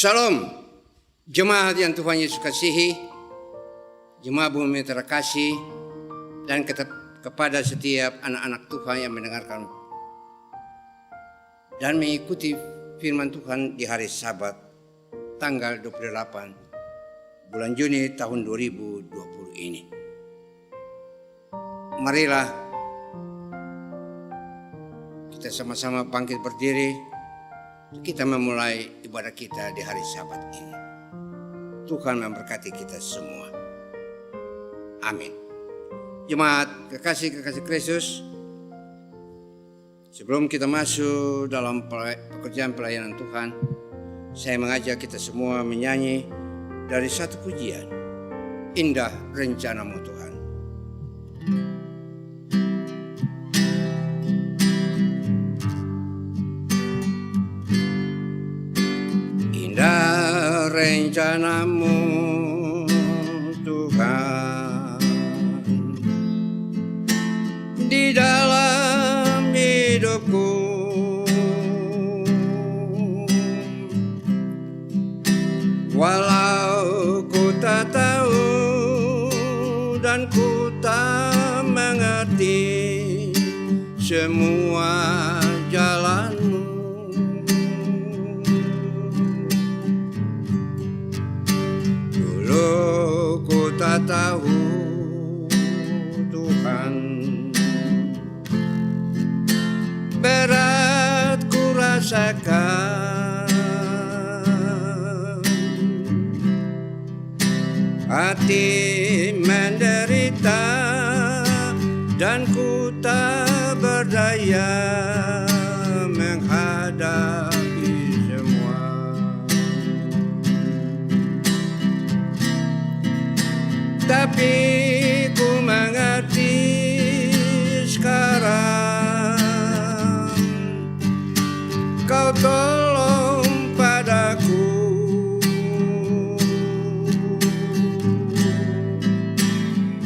Salam, jemaat yang Tuhan Yesus kasihi, jemaat bumi terkasih, dan kepada setiap anak-anak Tuhan yang mendengarkan dan mengikuti firman Tuhan di hari Sabat, tanggal 28 bulan Juni tahun 2020 ini. Marilah kita sama-sama bangkit berdiri. Kita memulai ibadah kita di hari Sabat ini. Tuhan memberkati kita semua. Amin. Jemaat kekasih-kekasih Kristus, sebelum kita masuk dalam pekerjaan pelayanan Tuhan, saya mengajak kita semua menyanyi dari satu pujian, Indah Rencanamu Tuhan. Indah rencanamu Tuhan di dalam hidupku, walau ku tak tahu dan ku tak mengerti semua jalanmu. Ku tak tahu Tuhan, berat ku rasakan, hati menderita dan ku tak berdaya menghadapi semua. Tapi ku mengerti sekarang, Kau tolong padaku.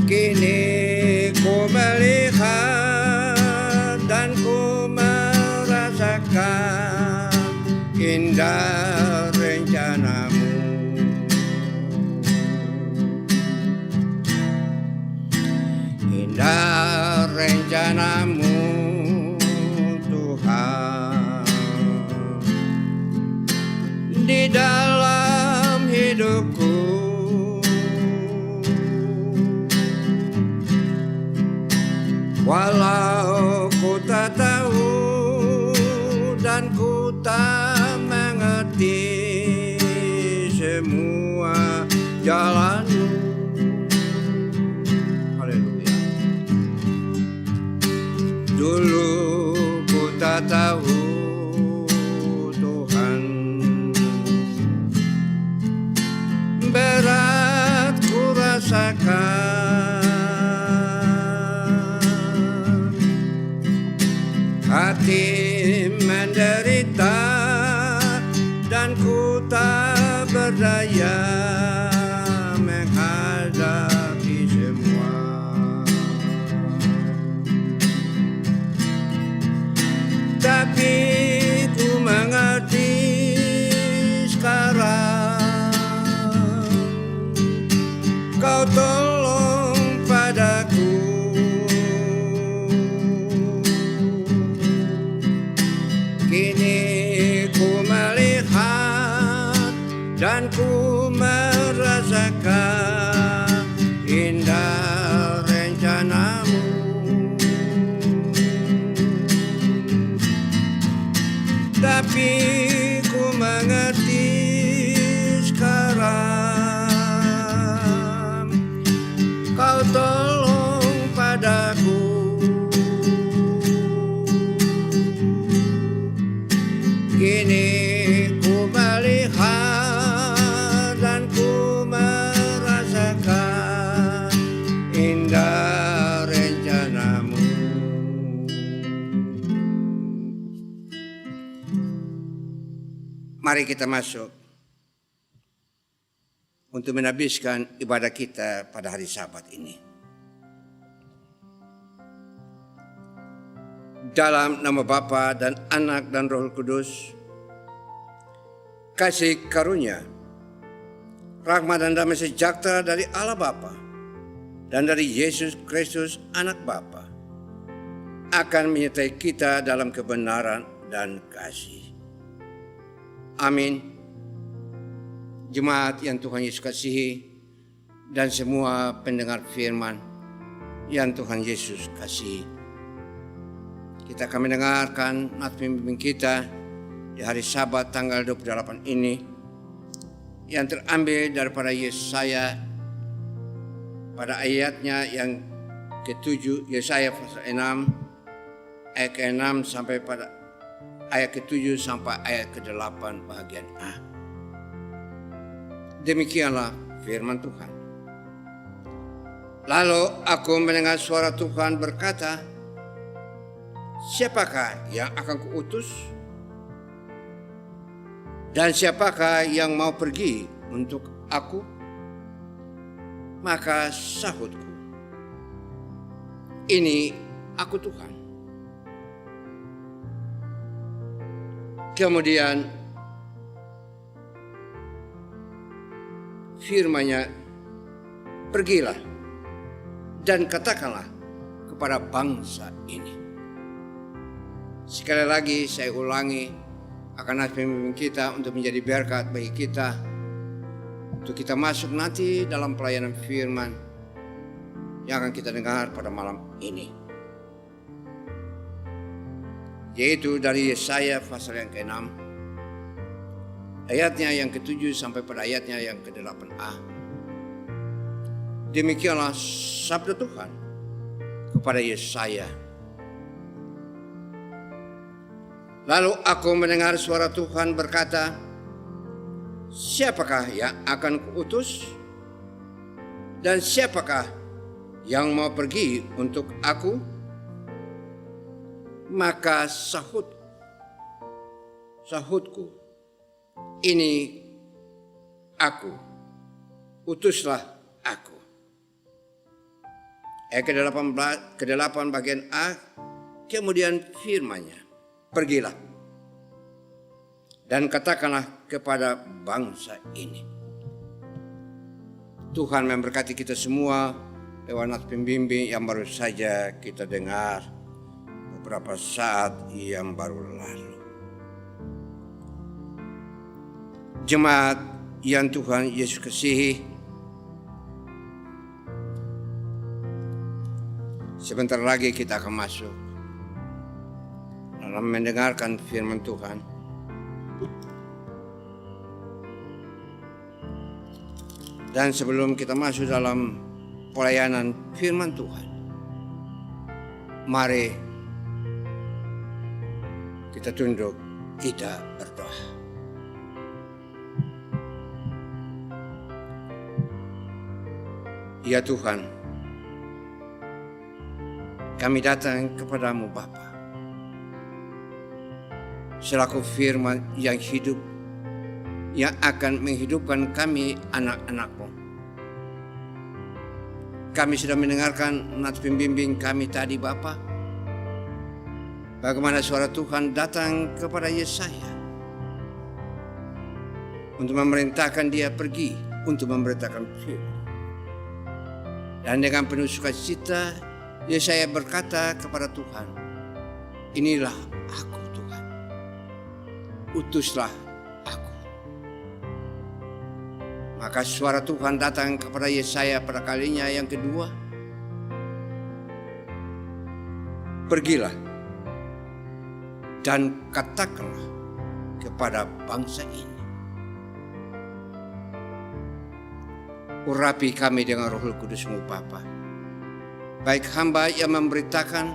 Kini ku melihat dan ku merasakan indah rencanamu. Indah rencanamu Tuhan di dalam hidupku, walau ku tak tahu dan ku tak mengerti semua jalanmu. Dulu ku tak tahu Tuhan, berat ku rasakan, hati menderita dan ku tak berdaya menghadapi semua. Tapi ku mengerti sekarang, Kau tolong padaku. Kini ku melihat dan ku merasakan indah rencanamu. Tapi ku mengerti sekarang, Kau tolong padaku. Kini ku melihat dan ku merasakan indah rencanamu. Mari kita masuk untuk menghabiskan ibadah kita pada hari Sabat ini. Dalam nama Bapa dan Anak dan Roh Kudus, kasih karunia, rahmat dan damai sejahtera dari Allah Bapa dan dari Yesus Kristus Anak Bapa akan menyertai kita dalam kebenaran dan kasih. Amin. Jemaat yang Tuhan Yesus kasihi dan semua pendengar firman yang Tuhan Yesus kasihi, kita akan mendengarkan nats pembimbing kita di hari Sabat tanggal 28 ini yang terambil daripada Yesaya pada ayatnya yang ke-7, Yesaya pasal 6 ayat ke-6 sampai pada ayat ke-7 sampai ayat ke-8 bagian A. Demikianlah firman Tuhan. Lalu aku mendengar suara Tuhan berkata, siapakah yang akan kuutus? Dan siapakah yang mau pergi untuk aku? Maka sahutku, ini aku Tuhan. Kemudian firman-Nya, pergilah dan katakanlah kepada bangsa ini. Sekali lagi saya ulangi, akan nats pembimbing kita untuk menjadi berkat bagi kita, untuk kita masuk nanti dalam pelayanan firman yang akan kita dengar pada malam ini, yaitu dari Yesaya pasal yang ke-6 ayatnya yang ke-7 sampai pada ayatnya yang ke-8a. Demikianlah sabda Tuhan kepada Yesaya. Lalu aku mendengar suara Tuhan berkata, siapakah yang akan kuutus? Dan siapakah yang mau pergi untuk aku? Maka sahutku, ini aku, utuslah aku. Ayat ke-8 bagian A, kemudian firman-Nya, pergilah dan katakanlah kepada bangsa ini. Tuhan memberkati kita semua lewat nats pembimbing yang baru saja kita dengar beberapa saat yang baru lalu. Jemaat yang Tuhan Yesus kasihi, sebentar lagi kita akan masuk dalam mendengarkan firman Tuhan. Dan sebelum kita masuk dalam pelayanan firman Tuhan, mari kita tunduk, kita berdoa. Ya Tuhan, kami datang kepadamu Bapa, selaku firman yang hidup, yang akan menghidupkan kami anak-anak-Mu. Kami sudah mendengarkan nats pembimbing kami tadi Bapa, bagaimana suara Tuhan datang kepada Yesaya untuk memerintahkan dia pergi untuk memberitakan firman. Dan dengan penuh sukacita Yesaya berkata kepada Tuhan, inilah aku Tuhan, utuslah aku. Maka suara Tuhan datang kepada Yesaya pada kalinya yang kedua, pergilah dan katakanlah kepada bangsa ini. Urapi kami dengan Roh Kudus-Mu Bapa, baik hamba yang memberitakan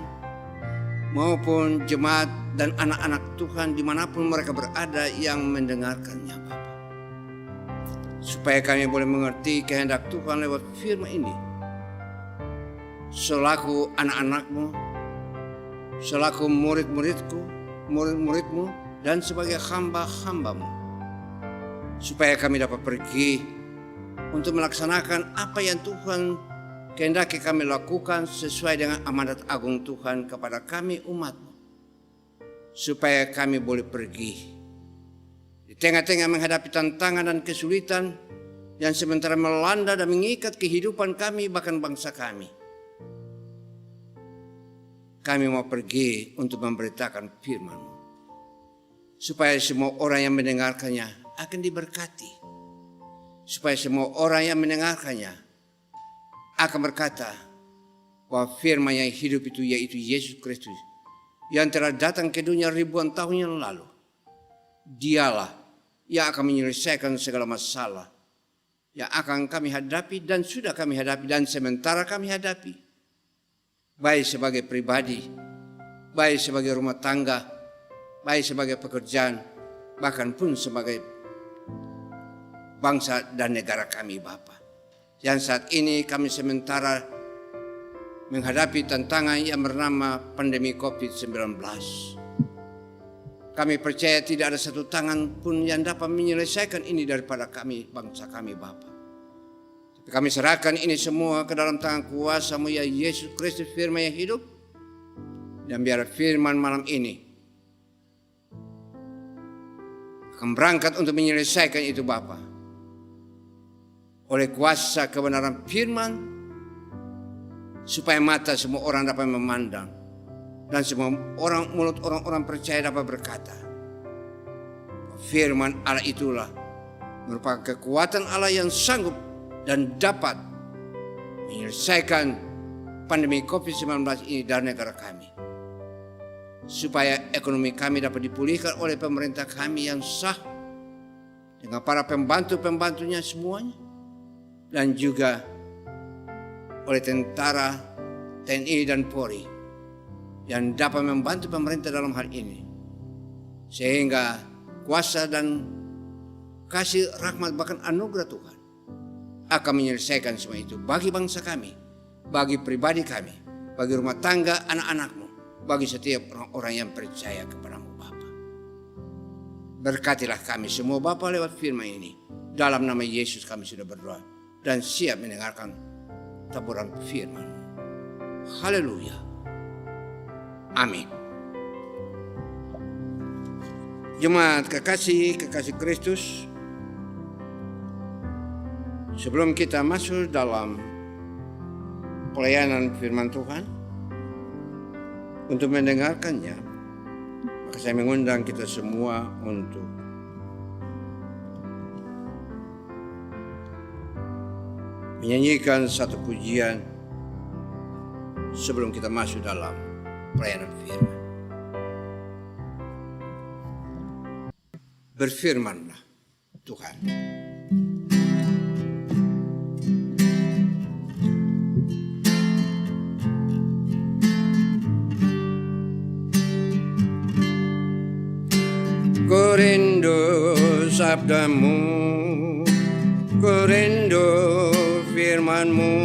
maupun jemaat dan anak-anak Tuhan dimanapun mereka berada yang mendengarkannya Bapa, supaya kami boleh mengerti kehendak Tuhan lewat firman ini. Selaku anak-anak-Mu, selaku murid-murid-Mu, dan sebagai hamba-hamba-Mu, supaya kami dapat pergi untuk melaksanakan apa yang Tuhan kehendaki kami lakukan sesuai dengan amanat agung Tuhan kepada kami umat-Mu, supaya kami boleh pergi di Di tengah-tengah menghadapi tantangan dan kesulitan yang sementara melanda dan mengikat kehidupan kami bahkan bangsa kami. Kami mau pergi untuk memberitakan firman-Mu, supaya semua orang yang mendengarkannya akan diberkati. Supaya semua orang yang mendengarkannya akan berkata bahwa firman yang hidup itu yaitu Yesus Kristus yang telah datang ke dunia ribuan tahun yang lalu. Dialah yang akan menyelesaikan segala masalah yang akan kami hadapi dan sudah kami hadapi dan sementara kami hadapi. Baik sebagai pribadi, baik sebagai rumah tangga, baik sebagai pekerjaan, bahkan pun sebagai bangsa dan negara kami Bapa. Yang saat ini kami sementara menghadapi tantangan yang bernama pandemi COVID-19. Kami percaya tidak ada satu tangan pun yang dapat menyelesaikan ini daripada kami, bangsa kami Bapa. Tapi kami serahkan ini semua ke dalam tangan kuasa-Mu ya Yesus Kristus, firman yang hidup. Dan biar firman malam ini akan berangkat untuk menyelesaikan itu Bapa. Oleh kuasa kebenaran firman, supaya mata semua orang dapat memandang dan semua orang, mulut orang-orang percaya dapat berkata, firman Allah itulah merupakan kekuatan Allah yang sanggup dan dapat menyelesaikan pandemi COVID-19 ini dari negara kami. Supaya ekonomi kami dapat dipulihkan oleh pemerintah kami yang sah dengan para pembantu-pembantunya semuanya, dan juga oleh tentara, TNI dan Polri yang dapat membantu pemerintah dalam hal ini. Sehingga kuasa dan kasih rahmat bahkan anugerah Tuhan akan menyelesaikan semua itu bagi bangsa kami, bagi pribadi kami, bagi rumah tangga anak-anak-Mu, bagi setiap orang-orang yang percaya kepada-Mu Bapa. Berkatilah kami semua Bapa lewat firman ini. Dalam nama Yesus kami sudah berdoa dan siap mendengarkan taburan firman. Haleluya. Amin. Jemaat kekasih Kristus, sebelum kita masuk dalam pelayanan firman Tuhan untuk mendengarkannya, maka saya mengundang kita semua untuk menyanyikan satu pujian sebelum kita masuk dalam pelayanan firman. Berfirmanlah Tuhan. Ku rindu sabda-Mu, ku rindu firman-Mu,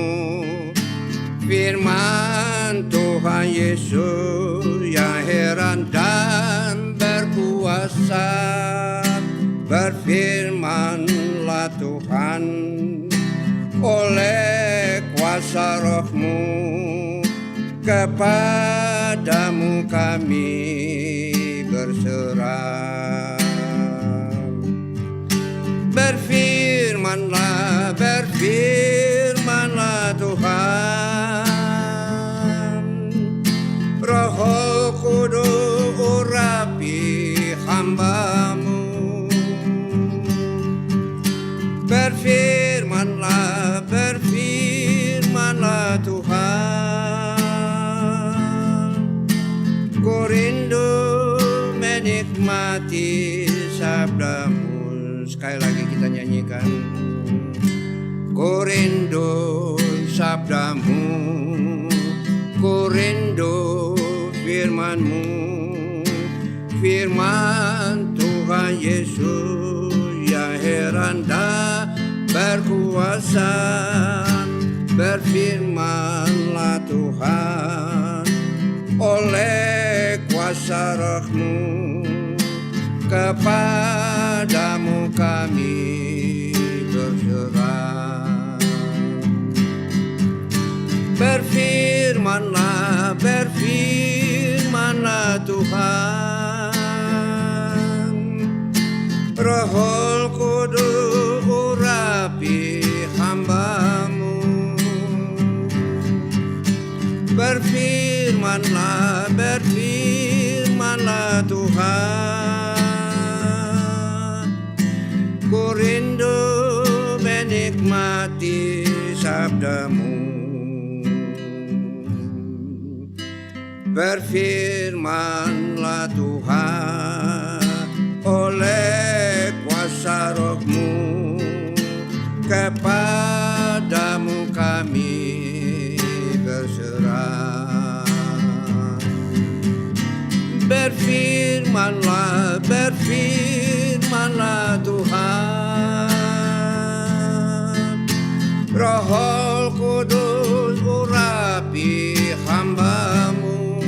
firman Tuhan Yesus yang heran dan berkuasa. Berfirmanlah Tuhan, oleh kuasa Roh-Mu, kepadamu kami berserah. Berfirmanlah, berfirmanlah Tuhan, Roh Kudus urapi hamba-Mu. Berfirmanlah, berfirmanlah Tuhan, ku rindu menikmati sabda-Mu. Sekali lagi kita nyanyikan. Ku rindu sabda-Mu, ku rindu firman-Mu, firman Tuhan Yesus yang heran dan berkuasa. Berfirmanlah Tuhan, oleh kuasa Roh-Mu, kepadamu kami berserah. Berfirmanlah, berfirmanlah Tuhan, Roh Tuhan. Ku rindu menikmati sabdamu. Berfirmanlah Tuhan oleh kuasa Roh-Mu, kepadamu kami berserah. Berfirmanlah, berfirmanlah Tuhan. Roh Kudus urapi hamba-Mu.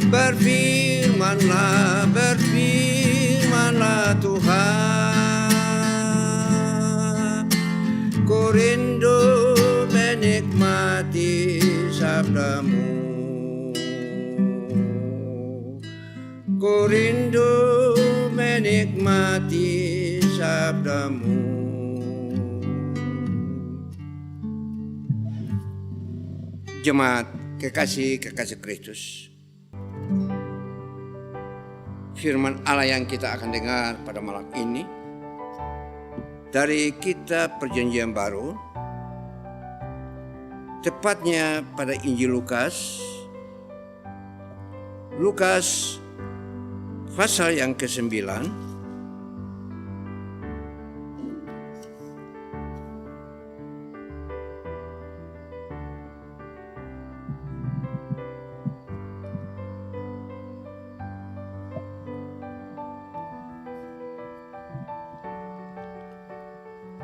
Berfirmanlah, berfirmanlah Tuhan. Ku rindu menikmati sabdamu. Ku rindu menikmati sabdamu. Jemaat kekasih-kekasih Kristus, firman Allah yang kita akan dengar pada malam ini dari kitab Perjanjian Baru, tepatnya pada Injil Lukas pasal yang ke-9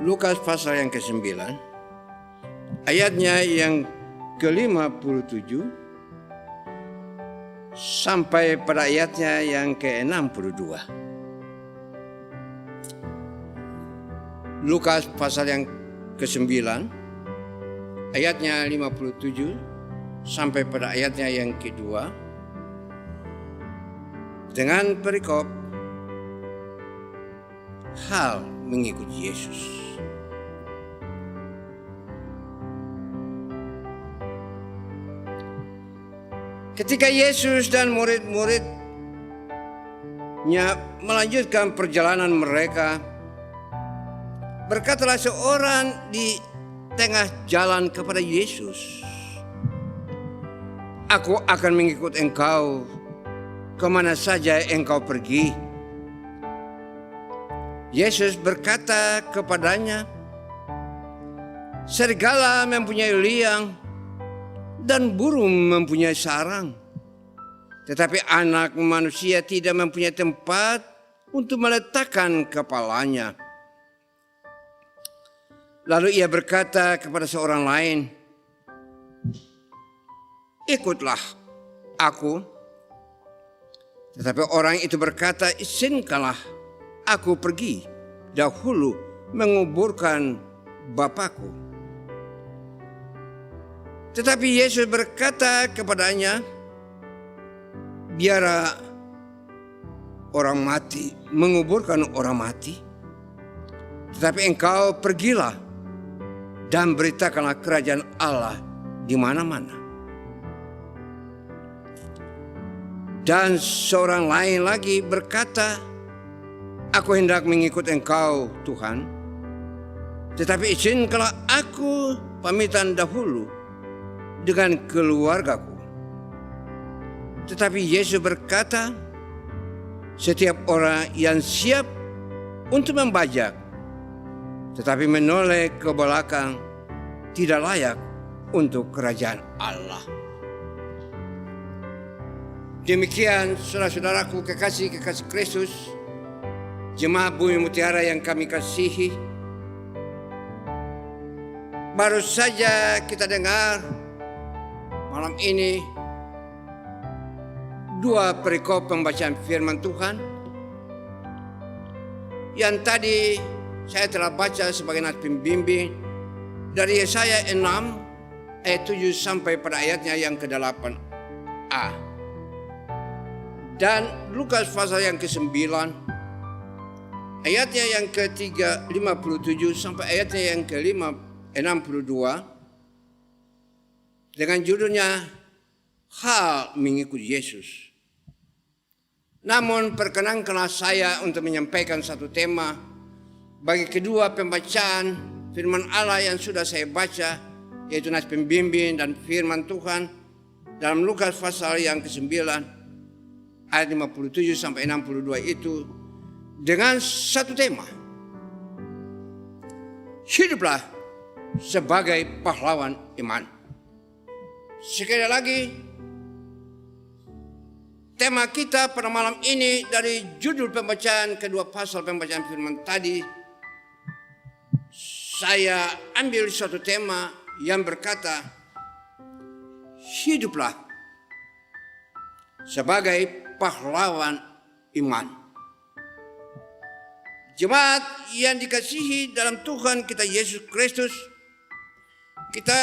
Lukas pasal yang ke-9 ayatnya yang ke-57 sampai pada ayatnya yang ke-62. Lukas pasal yang ke-9 ayatnya 57 sampai pada ayatnya yang kedua dengan perikop hal mengikuti Yesus. Ketika Yesus dan murid-muridnya melanjutkan perjalanan mereka, berkatalah seorang di tengah jalan kepada Yesus, "Aku akan mengikut engkau kemana saja engkau pergi." Yesus berkata kepadanya, "Serigala mempunyai liang dan burung mempunyai sarang, tetapi anak manusia tidak mempunyai tempat untuk meletakkan kepalanya." Lalu ia berkata kepada seorang lain, "Ikutlah aku." Tetapi orang itu berkata, "Izinkanlah aku pergi dahulu menguburkan Bapakku." Tetapi Yesus berkata kepadanya, "Biarlah orang mati menguburkan orang mati, tetapi engkau pergilah dan beritakanlah kerajaan Allah di mana-mana." Dan seorang lain lagi berkata, "Aku hendak mengikut engkau, Tuhan, tetapi izinkanlah aku pamitan dahulu dengan keluargaku." Tetapi Yesus berkata, "Setiap orang yang siap untuk membajak tetapi menoleh ke belakang tidak layak untuk kerajaan Allah." Demikian saudara-saudaraku kekasih-kekasih Kristus, jemaat Bumi Mutiara yang kami kasihi, baru saja kita dengar malam ini dua perikop pembacaan firman Tuhan yang tadi saya telah baca sebagai nats pembimbing dari Yesaya 6 ayat 7 sampai pada ayatnya yang ke-8a, dan Lukas pasal yang ke-9 ayatnya yang ke-57 sampai ayatnya yang ke-62 dengan judulnya hal mengikuti Yesus. Namun perkenankanlah saya untuk menyampaikan satu tema bagi kedua pembacaan firman Allah yang sudah saya baca, yaitu nas pembimbing dan firman Tuhan dalam Lukas pasal yang ke-9 ayat 57 sampai 62 itu dengan satu tema. Hiduplah sebagai pahlawan iman. Sekali lagi, tema kita pada malam ini dari judul pembacaan kedua pasal pembacaan firman tadi, saya ambil suatu tema yang berkata, hiduplah sebagai pahlawan iman. Jemaat yang dikasihi dalam Tuhan kita Yesus Kristus, kita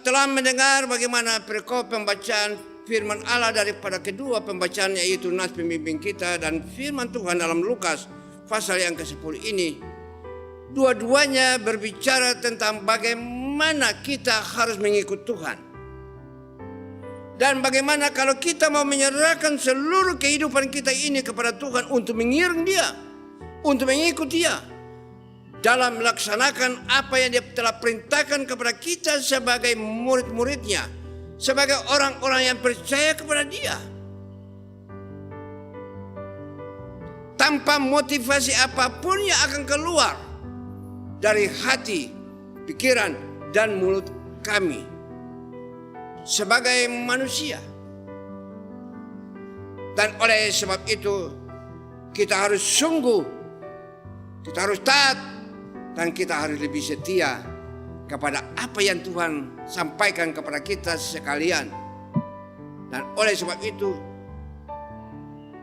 telah mendengar bagaimana perikop pembacaan firman Allah daripada kedua pembacaan, yaitu nas pembimbing kita dan firman Tuhan dalam Lukas pasal yang ke-10 ini. Dua-duanya berbicara tentang bagaimana kita harus mengikut Tuhan. Dan bagaimana kalau kita mau menyerahkan seluruh kehidupan kita ini kepada Tuhan untuk mengiring Dia, untuk mengikut Dia dalam melaksanakan apa yang Dia telah perintahkan kepada kita sebagai murid-muridnya, sebagai orang-orang yang percaya kepada Dia. Tanpa motivasi apapun yang akan keluar dari hati, pikiran, dan mulut kami sebagai manusia. Dan oleh sebab itu kita harus sungguh, kita harus taat, dan kita harus lebih setia kepada apa yang Tuhan sampaikan kepada kita sekalian. Dan oleh sebab itu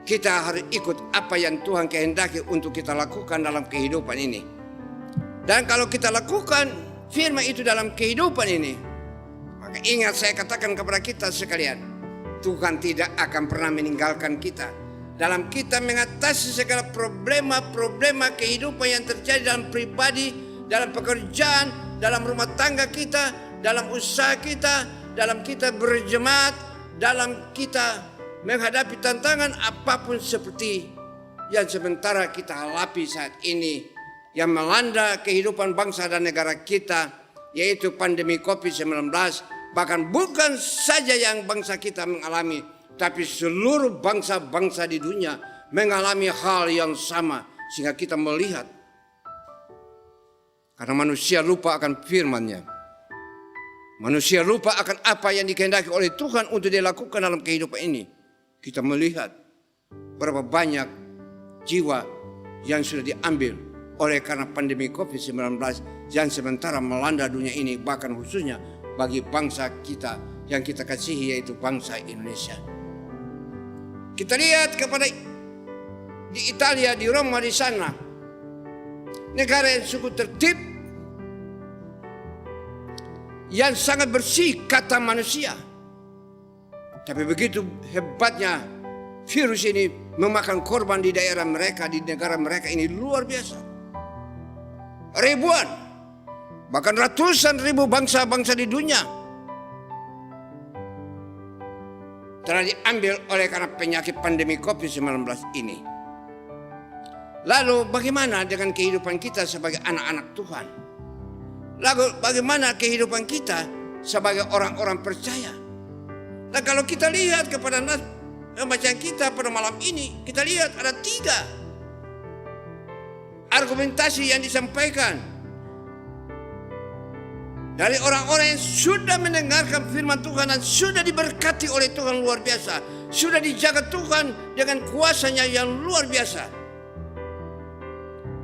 kita harus ikut apa yang Tuhan kehendaki untuk kita lakukan dalam kehidupan ini. Dan kalau kita lakukan firman itu dalam kehidupan ini, maka ingat saya katakan kepada kita sekalian, Tuhan tidak akan pernah meninggalkan kita dalam kita mengatasi segala problema-problema kehidupan yang terjadi dalam pribadi, dalam pekerjaan, dalam rumah tangga kita, dalam usaha kita, dalam kita berjemaat, dalam kita menghadapi tantangan apapun seperti yang sementara kita hadapi saat ini, yang melanda kehidupan bangsa dan negara kita, yaitu pandemi COVID-19. Bahkan bukan saja yang bangsa kita mengalami, tapi seluruh bangsa-bangsa di dunia mengalami hal yang sama, sehingga kita melihat, karena manusia lupa akan firman-Nya. Manusia lupa akan apa yang dikehendaki oleh Tuhan untuk dilakukan dalam kehidupan ini. Kita melihat berapa banyak jiwa yang sudah diambil oleh karena pandemi COVID-19 yang sementara melanda dunia ini, bahkan khususnya bagi bangsa kita yang kita kasihi, yaitu bangsa Indonesia. Kita lihat kepada di Italia, di Roma, di sana, negara yang cukup tertib, yang sangat bersih kata manusia. Tapi begitu hebatnya virus ini memakan korban di daerah mereka, di negara mereka ini luar biasa. Ribuan, bahkan ratusan ribu bangsa-bangsa di dunia telah diambil oleh karena penyakit pandemi COVID-19 ini. Lalu bagaimana dengan kehidupan kita sebagai anak-anak Tuhan? Lalu bagaimana kehidupan kita sebagai orang-orang percaya? Nah, kalau kita lihat kepada bacaan kita pada malam ini, kita lihat ada 3 argumentasi yang disampaikan dari orang-orang yang sudah mendengarkan firman Tuhan dan sudah diberkati oleh Tuhan luar biasa, sudah dijaga Tuhan dengan kuasa-Nya yang luar biasa.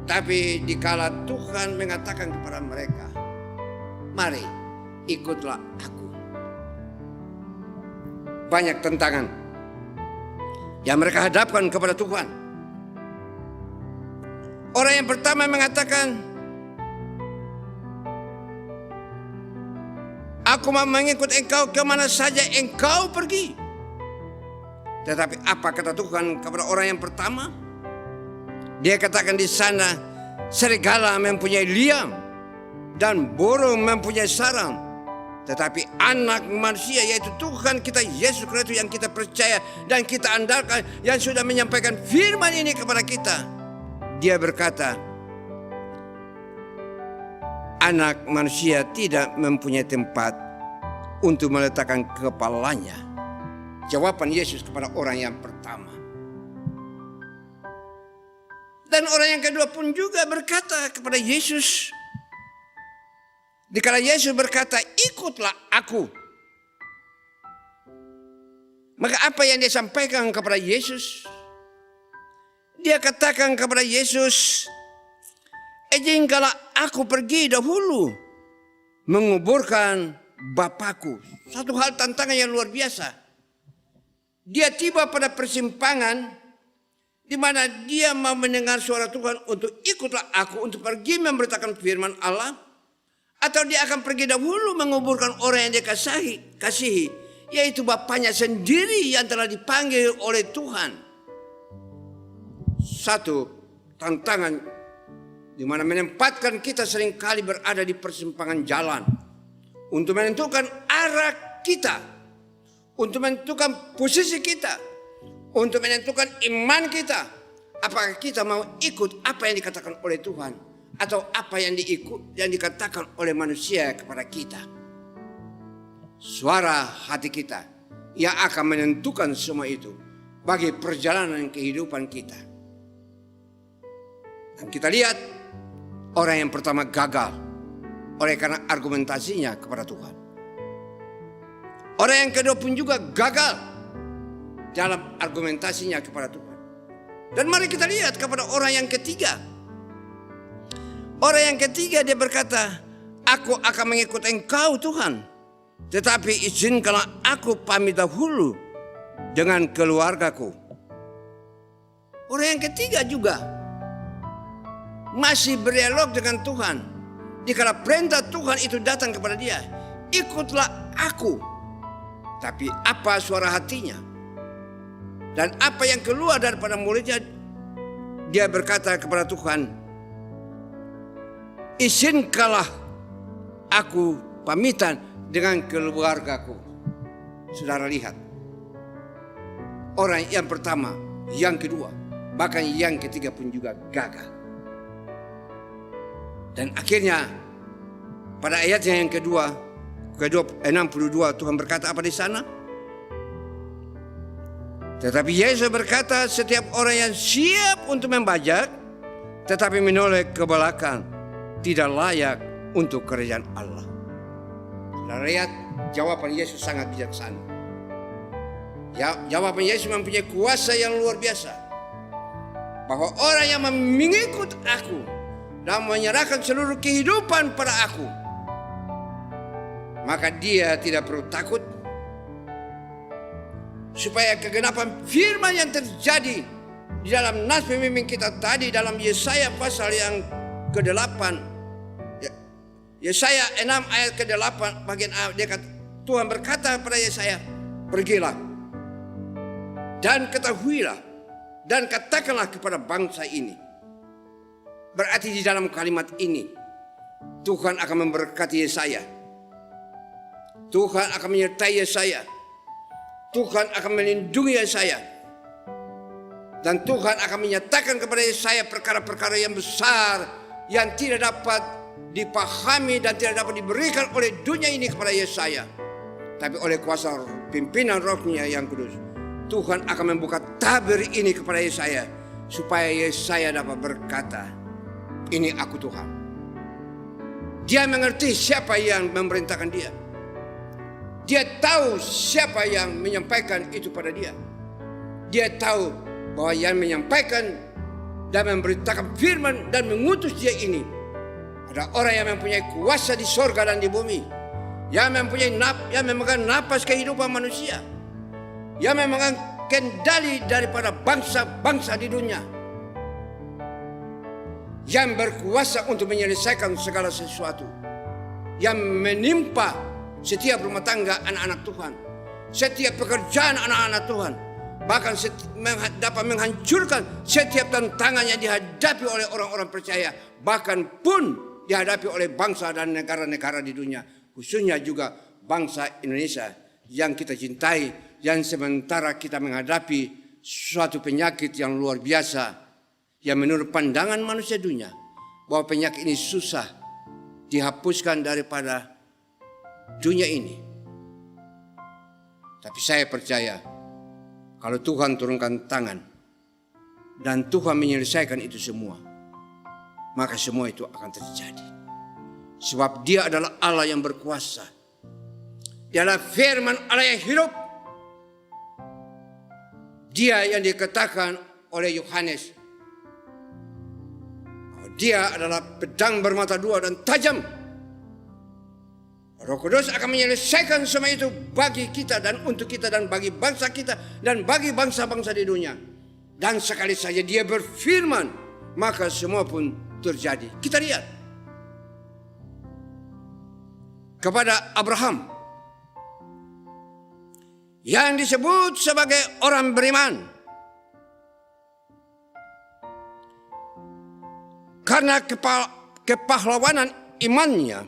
Tapi dikala Tuhan mengatakan kepada mereka, mari ikutlah aku, banyak tantangan yang mereka hadapkan kepada Tuhan. Orang yang pertama mengatakan, aku mau mengikut engkau kemana saja engkau pergi. Tetapi apa kata Tuhan kepada orang yang pertama? Dia katakan di sana, serigala mempunyai liang dan burung mempunyai sarang, Tetapi anak manusia, yaitu Tuhan kita Yesus Kristus yang kita percaya dan kita andalkan, yang sudah menyampaikan firman ini kepada kita. Dia berkata, anak manusia tidak mempunyai tempat untuk meletakkan kepalanya. Jawaban Yesus kepada orang yang pertama. Dan orang yang kedua pun juga berkata kepada Yesus. Dikala Yesus berkata, ikutlah aku. Maka apa yang dia sampaikan kepada Yesus? Dia katakan kepada Yesus, izinkanlah aku pergi dahulu menguburkan Bapakku. Satu hal tantangan yang luar biasa. Dia tiba pada persimpangan di mana dia mau mendengar suara Tuhan untuk ikutlah aku, untuk pergi memberitakan firman Allah. Atau dia akan pergi dahulu menguburkan orang yang dia kasihi, yaitu Bapaknya sendiri yang telah dipanggil oleh Tuhan. Satu tantangan di mana menempatkan kita seringkali berada di persimpangan jalan untuk menentukan arah kita, untuk menentukan posisi kita, untuk menentukan iman kita. Apakah kita mau ikut apa yang dikatakan oleh Tuhan atau apa yang dikatakan oleh manusia kepada kita? Suara hati kita yang akan menentukan semua itu bagi perjalanan kehidupan kita. Dan kita lihat orang yang pertama gagal oleh karena argumentasinya kepada Tuhan. Orang yang kedua pun juga gagal dalam argumentasinya kepada Tuhan. Dan mari kita lihat kepada orang yang ketiga. Orang yang ketiga dia berkata, aku akan mengikut engkau Tuhan. Tetapi izinkanlah aku pamit dahulu dengan keluargaku. Orang yang ketiga juga masih berdialog dengan Tuhan. Dikala perintah Tuhan itu datang kepada dia, ikutlah aku. Tapi apa suara hatinya? Dan apa yang keluar daripada mulutnya? Dia berkata kepada Tuhan, izinkanlah aku pamitan dengan keluargaku. Saudara lihat, orang yang pertama, yang kedua, bahkan yang ketiga pun juga gagal. Dan akhirnya pada ayatnya yang kedua 62 Tuhan berkata apa di sana? Tetapi Yesus berkata, setiap orang yang siap untuk membajak tetapi menoleh ke belakang tidak layak untuk kerajaan Allah. Saudara lihat, jawaban Yesus sangat bijaksana. Jawaban Yesus mempunyai kuasa yang luar biasa. Bahwa orang yang mengikut aku dan menyerahkan seluruh kehidupan pada aku, maka dia tidak perlu takut. Supaya kegenapan firman yang terjadi di dalam nas pemimpin kita tadi dalam Yesaya pasal yang ke-8, Yesaya 6 ayat ke-8 bagian A, dia kata, Tuhan berkata kepada Yesaya, pergilah dan ketahuilah dan katakanlah kepada bangsa ini. Berarti di dalam kalimat ini Tuhan akan memberkati Yesaya, Tuhan akan menyertai Yesaya, Tuhan akan melindungi Yesaya, dan Tuhan akan menyatakan kepada Yesaya perkara-perkara yang besar yang tidak dapat dipahami dan tidak dapat diberikan oleh dunia ini kepada Yesaya. Tapi oleh kuasa pimpinan Roh-Nya yang kudus, Tuhan akan membuka tabir ini kepada Yesaya, supaya Yesaya dapat berkata, ini aku Tuhan. Dia mengerti siapa yang memerintahkan dia. Dia tahu siapa yang menyampaikan itu pada dia. Dia tahu bahwa yang menyampaikan dan memberitakan firman dan mengutus dia ini ada orang yang mempunyai kuasa di sorga dan di bumi, yang mempunyai yang memegang napas kehidupan manusia, yang memegang kendali daripada bangsa-bangsa di dunia, yang berkuasa untuk menyelesaikan segala sesuatu yang menimpa setiap rumah tangga anak-anak Tuhan, setiap pekerjaan anak-anak Tuhan, bahkan dapat menghancurkan setiap tantangan yang dihadapi oleh orang-orang percaya, bahkan pun dihadapi oleh bangsa dan negara-negara di dunia, khususnya juga bangsa Indonesia yang kita cintai, yang sementara kita menghadapi suatu penyakit yang luar biasa, yang menurut pandangan manusia dunia, bahwa penyakit ini susah dihapuskan daripada dunia ini. Tapi saya percaya, kalau Tuhan turunkan tangan, dan Tuhan menyelesaikan itu semua, maka semua itu akan terjadi. Sebab Dia adalah Allah yang berkuasa. Dia adalah firman Allah yang hidup. Dia yang dikatakan oleh Yohanes, Dia adalah pedang bermata dua dan tajam. Roh Kudus akan menyelesaikan semua itu bagi kita dan untuk kita dan bagi bangsa kita dan bagi bangsa-bangsa di dunia. Dan sekali saja Dia berfirman, maka semua pun terjadi. Kita lihat kepada Abraham yang disebut sebagai orang beriman, karena kepahlawanan imannya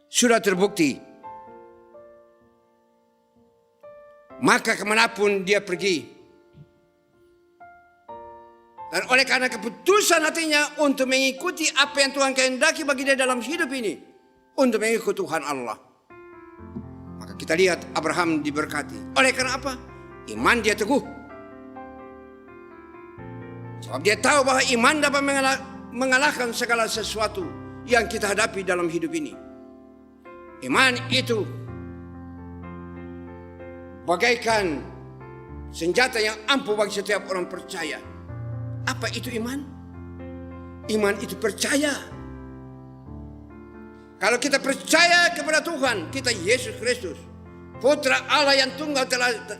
sudah terbukti, maka kemanapun dia pergi, dan oleh karena keputusan hatinya untuk mengikuti apa yang Tuhan kehendaki bagi dia dalam hidup ini, untuk mengikuti Tuhan Allah, maka kita lihat Abraham diberkati. Oleh karena apa? Iman dia teguh. Sebab dia tahu bahwa iman dapat mengalahkan segala sesuatu yang kita hadapi dalam hidup ini. Iman itu bagaikan senjata yang ampuh bagi setiap orang percaya. Apa itu iman? Iman itu percaya. Kalau kita percaya kepada Tuhan kita, Yesus Kristus, Putra Allah yang tunggal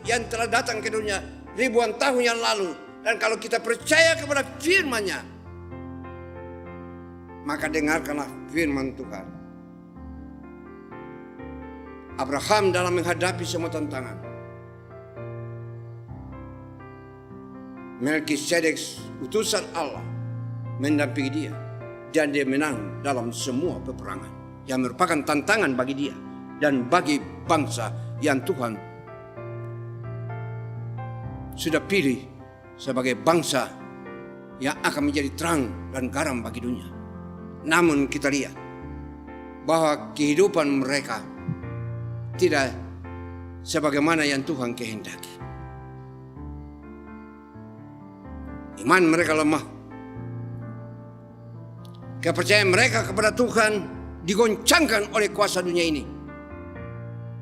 yang telah datang ke dunia ribuan tahun yang lalu, dan kalau kita percaya kepada firman-Nya, maka dengarkanlah firman Tuhan. Abraham dalam menghadapi semua tantangan, Melkisedek utusan Allah mendampingi dia, dan dia menang dalam semua peperangan yang merupakan tantangan bagi dia dan bagi bangsa yang Tuhan sudah pilih sebagai bangsa yang akan menjadi terang dan garam bagi dunia. Namun kita lihat bahwa kehidupan mereka tidak sebagaimana yang Tuhan kehendaki. Iman mereka lemah. Kepercayaan mereka kepada Tuhan digoncangkan oleh kuasa dunia ini.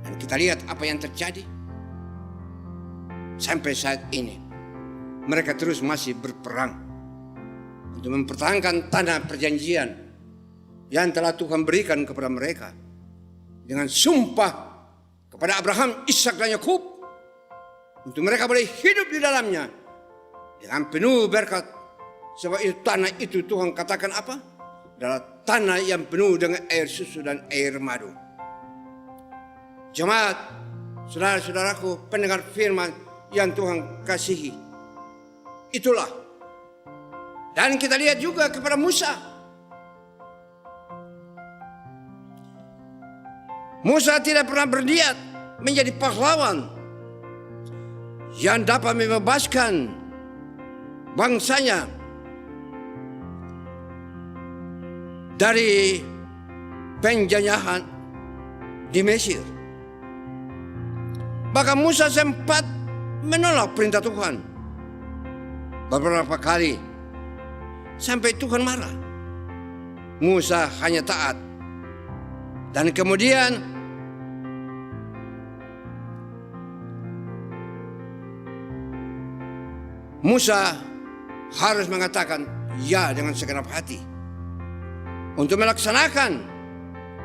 Dan kita lihat apa yang terjadi. Sampai saat ini mereka terus masih berperang untuk mempertahankan tanah perjanjian yang telah Tuhan berikan kepada mereka dengan sumpah kepada Abraham, Ishak dan Yakub, untuk mereka boleh hidup di dalamnya dengan penuh berkat. Sebab itu tanah itu Tuhan katakan apa? Adalah tanah yang penuh dengan air susu dan air madu. Jemaat, saudara-saudaraku, pendengar firman yang Tuhan kasihi, itulah. Dan kita lihat juga kepada Musa. Musa tidak pernah berniat menjadi pahlawan yang dapat membebaskan bangsanya dari penjajahan di Mesir. Bahkan Musa sempat menolak perintah Tuhan beberapa kali sampai Tuhan marah. Musa hanya taat. Dan kemudian Musa harus mengatakan ya dengan segenap hati untuk melaksanakan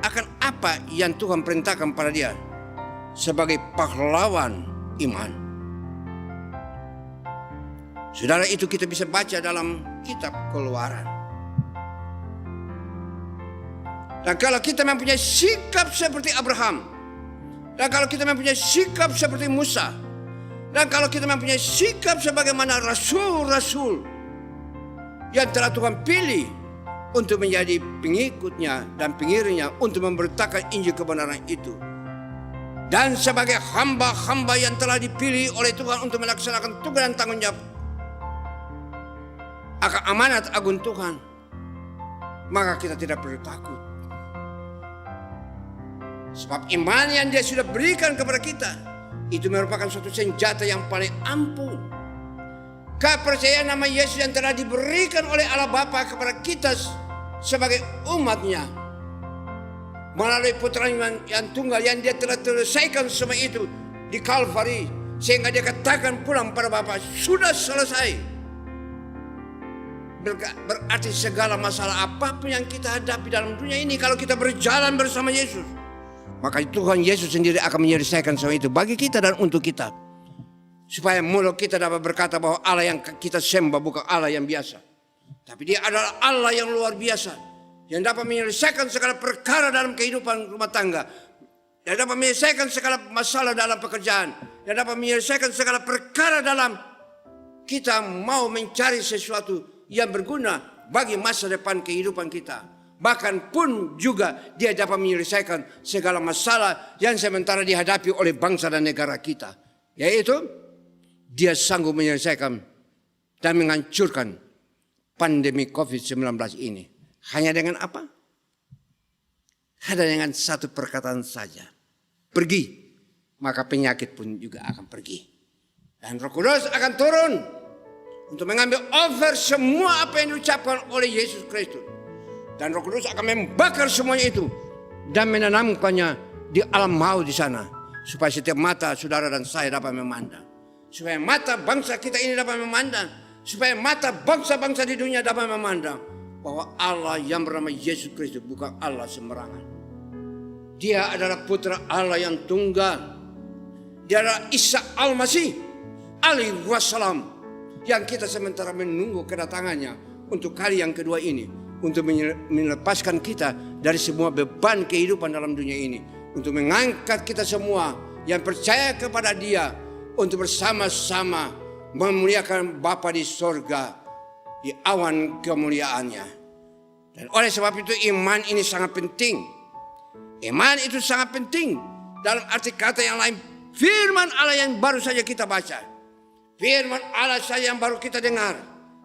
akan apa yang Tuhan perintahkan pada dia sebagai pahlawan iman. Saudara, itu kita bisa baca dalam kitab Keluaran. Dan kalau kita mempunyai sikap seperti Abraham, dan kalau kita mempunyai sikap seperti Musa, dan kalau kita mempunyai sikap sebagaimana rasul-rasul yang telah Tuhan pilih untuk menjadi pengikutnya dan pengiringnya untuk memberitakan Injil kebenaran itu. Dan sebagai hamba-hamba yang telah dipilih oleh Tuhan untuk melaksanakan tugas dan tanggung jawab akan amanat agung Tuhan, maka kita tidak perlu takut. Sebab iman yang Dia sudah berikan kepada kita itu merupakan suatu senjata yang paling ampuh. Kepercayaan nama Yesus yang telah diberikan oleh Allah Bapa kepada kita sebagai umatnya melalui putranya yang tunggal yang Dia telah selesaikan semua itu di Kalvari, sehingga Dia katakan pulang pada Bapa, sudah selesai. Berarti segala masalah apapun yang kita hadapi dalam dunia ini, kalau kita berjalan bersama Yesus, maka Tuhan Yesus sendiri akan menyelesaikan semua itu bagi kita dan untuk kita. Supaya mulut kita dapat berkata bahwa Allah yang kita sembah bukan Allah yang biasa, tapi Dia adalah Allah yang luar biasa, yang dapat menyelesaikan segala perkara dalam kehidupan rumah tangga, yang dapat menyelesaikan segala masalah dalam pekerjaan, yang dapat menyelesaikan segala perkara dalam kita mau mencari sesuatu yang berguna bagi masa depan kehidupan kita. Bahkan pun juga Dia dapat menyelesaikan segala masalah yang sementara dihadapi oleh bangsa dan negara kita. Yaitu Dia sanggup menyelesaikan dan menghancurkan pandemi COVID-19 ini. Hanya dengan apa? Hanya dengan satu perkataan saja. Pergi. Maka penyakit pun juga akan pergi. Dan Roh Kudus akan turun untuk mengambil over semua apa yang diucapkan oleh Yesus Kristus. Dan Roh Kudus akan membakar semuanya itu dan menanamkannya di alam maut di sana, supaya setiap mata saudara dan saya dapat memandang, supaya mata bangsa kita ini dapat memandang, supaya mata bangsa-bangsa di dunia dapat memandang bahwa Allah yang bernama Yesus Kristus bukan Allah sembarangan. Dia adalah putra Allah yang tunggal. Dia adalah Isa Al-Masih alaihi wassalam, yang kita sementara menunggu kedatangannya untuk kali yang kedua ini, untuk melepaskan kita dari semua beban kehidupan dalam dunia ini, untuk mengangkat kita semua yang percaya kepada Dia untuk bersama-sama memuliakan Bapa di sorga di awan kemuliaannya. Dan oleh sebab itu iman ini sangat penting. Iman itu sangat penting dalam arti kata yang lain, firman Allah yang baru saja kita baca, firman Allah saja yang baru kita dengar.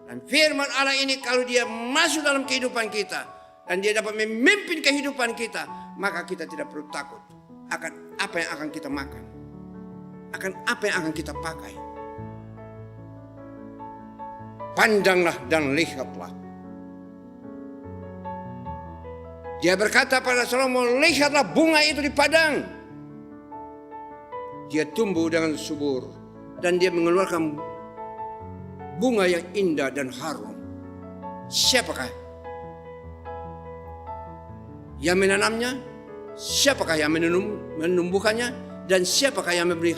Dan firman Allah ini kalau Dia masuk dalam kehidupan kita dan Dia dapat memimpin kehidupan kita, maka kita tidak perlu takut akan apa yang akan kita makan, akan apa yang akan kita pakai. Pandanglah dan lihatlah. Dia berkata pada Salomo, lihatlah bunga itu di padang. Dia tumbuh dengan subur dan dia mengeluarkan bunga yang indah dan harum. Siapakah yang menanamnya? Siapakah yang menumbuhkannya? Dan siapakah yang memberi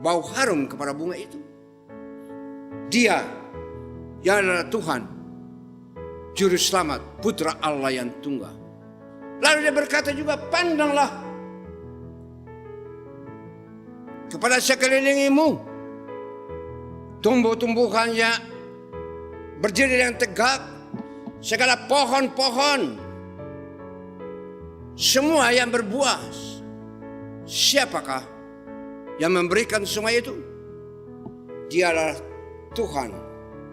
bau harum kepada bunga itu? Dia yang adalah Tuhan, Juru Selamat, Putra Allah yang tunggal. Lalu dia berkata juga, pandanglah kepada sekelilingimu, tumbuh-tumbuhannya berdiri dengan tegak, segala pohon-pohon semua yang berbuah. Siapakah yang memberikan semua itu? Dia adalah Tuhan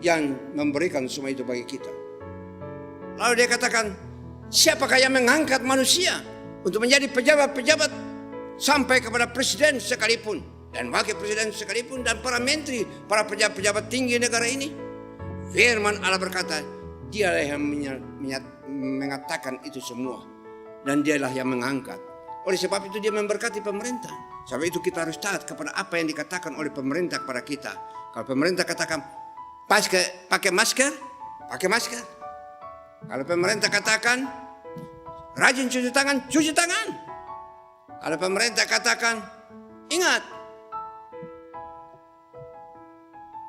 yang memberikan semua itu bagi kita. Lalu dia katakan, siapakah yang mengangkat manusia untuk menjadi pejabat-pejabat sampai kepada presiden sekalipun dan wakil presiden sekalipun dan para menteri, para pejabat-pejabat tinggi negara ini? Firman Allah berkata, Dialah yang mengatakan itu semua dan Dialah yang mengangkat. Oleh sebab itu Dia memberkati pemerintah. Sebab itu kita harus taat kepada apa yang dikatakan oleh pemerintah kepada kita. Kalau pemerintah katakan pakai masker, pakai masker. Kalau pemerintah katakan rajin cuci tangan, cuci tangan. Kalau pemerintah katakan ingat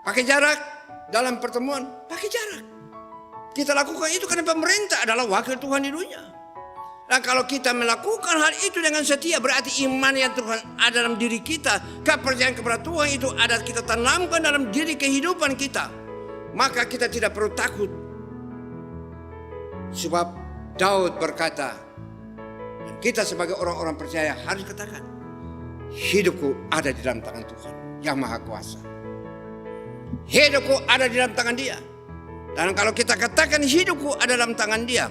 pakai jarak dalam pertemuan, pakai jarak. Kita lakukan itu karena pemerintah adalah wakil Tuhan di dunia. Dan kalau kita melakukan hal itu dengan setia, berarti iman yang Tuhan ada dalam diri kita, kepercayaan kepada Tuhan itu ada kita tanamkan dalam diri kehidupan kita. Maka kita tidak perlu takut Sebab Daud berkata, dan kita sebagai orang-orang percaya harus katakan, hidupku ada di dalam tangan Tuhan yang Maha Kuasa. Hidupku ada di dalam tangan Dia. Dan kalau kita katakan hidupku ada dalam tangan Dia,